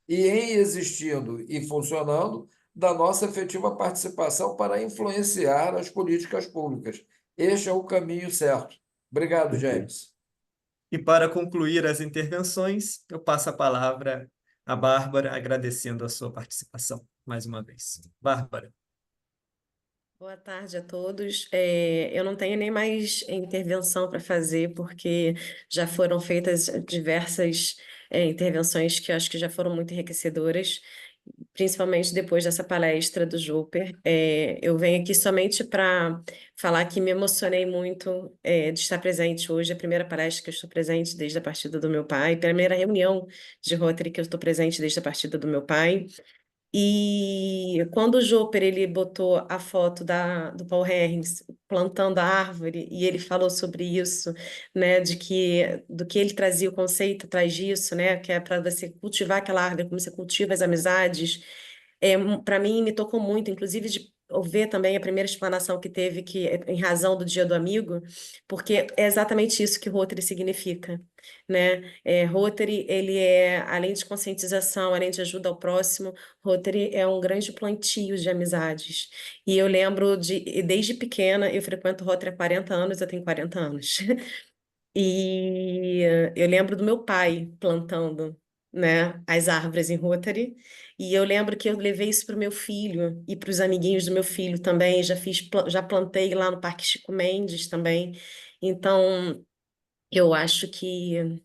E em existindo e funcionando, da nossa efetiva participação para influenciar as políticas públicas. Este é o caminho certo. Obrigado, James. E para concluir as intervenções, eu passo a palavra à Bárbara, agradecendo a sua participação mais uma vez. Bárbara. Boa tarde a todos. Eu não tenho nem mais intervenção para fazer, porque já foram feitas diversas intervenções que eu acho que já foram muito enriquecedoras, principalmente depois dessa palestra do Joper. Eu venho aqui somente para falar que me emocionei muito de estar presente hoje, a primeira palestra que eu estou presente desde a partida do meu pai, primeira reunião de Rotary que eu estou presente desde a partida do meu pai. E quando o Joper ele botou a foto do Paul Herrings plantando a árvore e ele falou sobre isso, né, do que ele trazia o conceito atrás disso, né, que é para você cultivar aquela árvore, como você cultiva as amizades, para mim me tocou muito, inclusive de ouvir também a primeira explanação que teve que em razão do Dia do Amigo, porque é exatamente isso que Rotary significa, né? Rotary, ele além de conscientização, além de ajuda ao próximo, Rotary é um grande plantio de amizades. E eu lembro desde pequena, eu frequento Rotary há 40 anos, eu tenho 40 anos. E eu lembro do meu pai plantando, né, as árvores em Rotary. E eu lembro que eu levei isso para o meu filho e para os amiguinhos do meu filho também. Já plantei lá no Parque Chico Mendes também. Então, eu acho que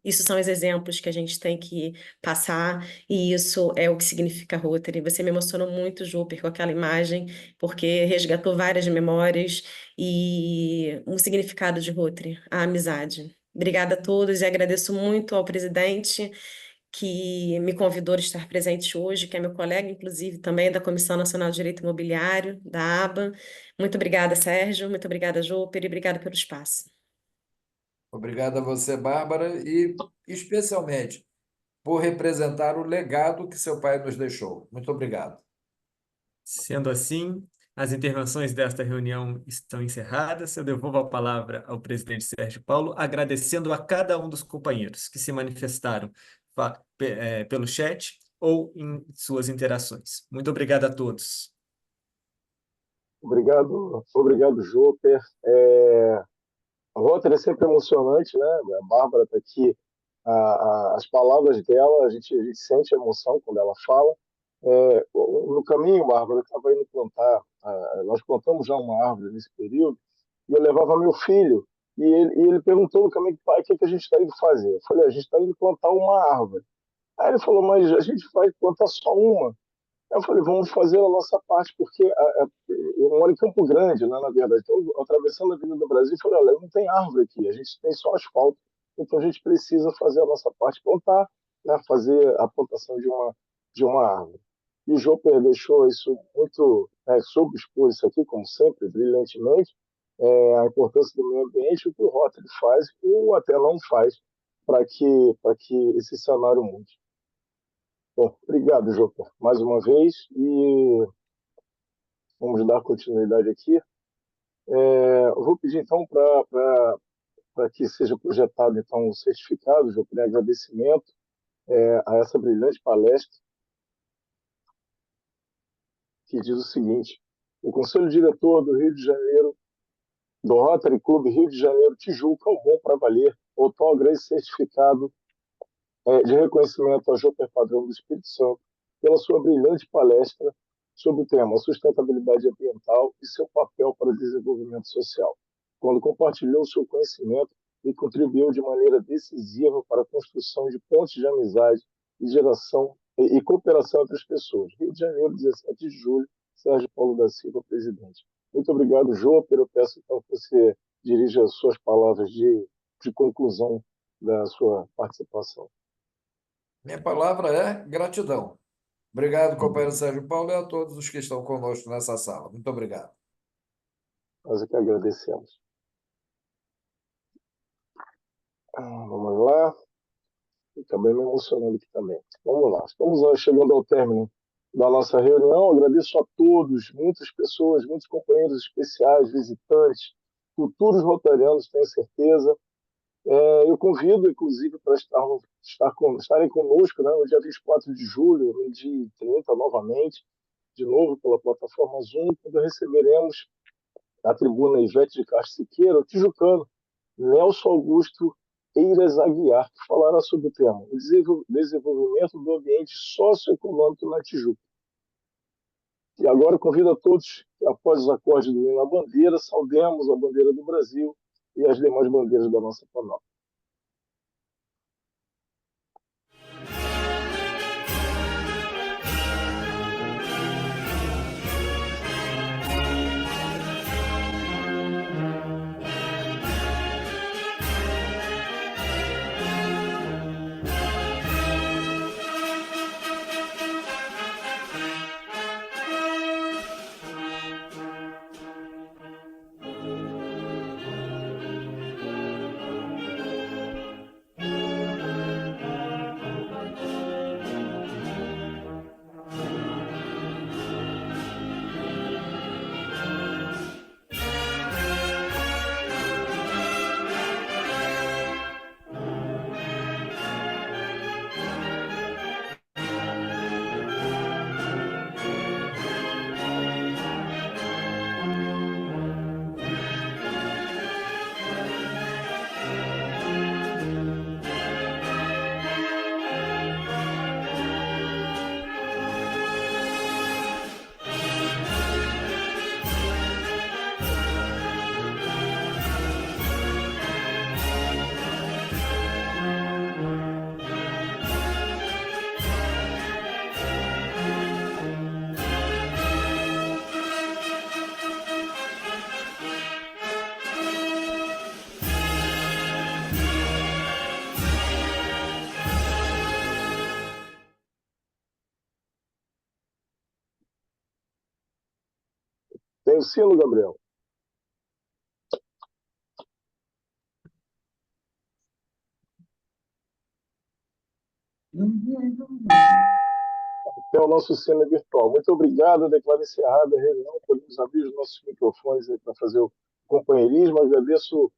isso são os exemplos que a gente tem que passar, e isso é o que significa Rotary. Você me emocionou muito, Júper, com aquela imagem, porque resgatou várias memórias e um significado de Rotary, a amizade. Obrigada a todos e agradeço muito ao presidente que me convidou a estar presente hoje, que é meu colega, inclusive, também da Comissão Nacional de Direito Imobiliário, da ABA. Muito obrigada, Sérgio. Muito obrigada, Júper, e obrigada pelo espaço. Obrigado a você, Bárbara, e especialmente por representar o legado que seu pai nos deixou. Muito obrigado. Sendo assim, as intervenções desta reunião estão encerradas. Eu devolvo a palavra ao presidente Sérgio Paulo, agradecendo a cada um dos companheiros que se manifestaram pelo chat ou em suas interações. Muito obrigado a todos. Obrigado, Júper. A Rotary é sempre emocionante, né? A Bárbara está aqui. As palavras dela, a gente sente emoção quando ela fala. No caminho, Bárbara, eu estava indo plantar. Nós plantamos já uma árvore nesse período, e eu levava meu filho. E ele perguntou no caminho: pai, o que a gente está indo fazer? Eu falei: a gente está indo plantar uma árvore. Aí ele falou: mas a gente vai plantar só uma. Eu falei: vamos fazer a nossa parte, porque eu moro em Campo Grande, né, na verdade. Então, atravessando a Avenida do Brasil, eu falei: olha, não tem árvore aqui, a gente tem só asfalto, então a gente precisa fazer a nossa parte, plantar, né, fazer a plantação de uma árvore. E o Joper deixou isso muito, soube expor isso aqui, como sempre, brilhantemente, a importância do meio ambiente, o que o Rotary faz, ou até não faz, para que esse cenário mude. Bom, obrigado, Joper, mais uma vez, e vamos dar continuidade aqui. Eu vou pedir, então, para que seja projetado então, o certificado, Joper, em agradecimento a essa brilhante palestra, que diz o seguinte: o Conselho Diretor do Rio de Janeiro, do Rotary Clube Rio de Janeiro, Tijuca, ao bom para valer, outorga esse certificado de reconhecimento ao Joper Padrão do Espírito Santo pela sua brilhante palestra sobre o tema sustentabilidade ambiental e seu papel para o desenvolvimento social, quando compartilhou seu conhecimento e contribuiu de maneira decisiva para a construção de pontes de amizade e geração e cooperação entre as pessoas. Rio de Janeiro, 17 de julho, Sérgio Paulo da Silva, presidente. Muito obrigado, Joper. Eu peço então que você dirija as suas palavras de conclusão da sua participação. Minha palavra é gratidão. Obrigado, companheiro Sérgio Paulo, e a todos os que estão conosco nessa sala. Muito obrigado. Nós é que agradecemos. Vamos lá. Também me emocionando aqui também. Vamos lá. Estamos chegando ao término da nossa reunião. Agradeço a todos, muitas pessoas, muitos companheiros especiais, visitantes, futuros rotarianos, tenho certeza. Eu convido, inclusive, para estarem conosco, né, no dia 24 de julho, no dia 30, novamente, de novo pela plataforma Zoom, quando receberemos a tribuna Ivete de Castro Siqueira, o tijucano Nelson Augusto Eiras Aguiar, que falará sobre o tema o desenvolvimento do ambiente socioeconômico na Tijuca. E agora convido a todos que, após os acordes do hino à bandeira, saudemos a bandeira do Brasil e as demais bandeiras da nossa paróquia. Tem o sino, Gabriel? Tem o nosso sino virtual. Muito obrigado, declaro encerrada a reunião. Podemos abrir os nossos microfones para fazer o companheirismo. Agradeço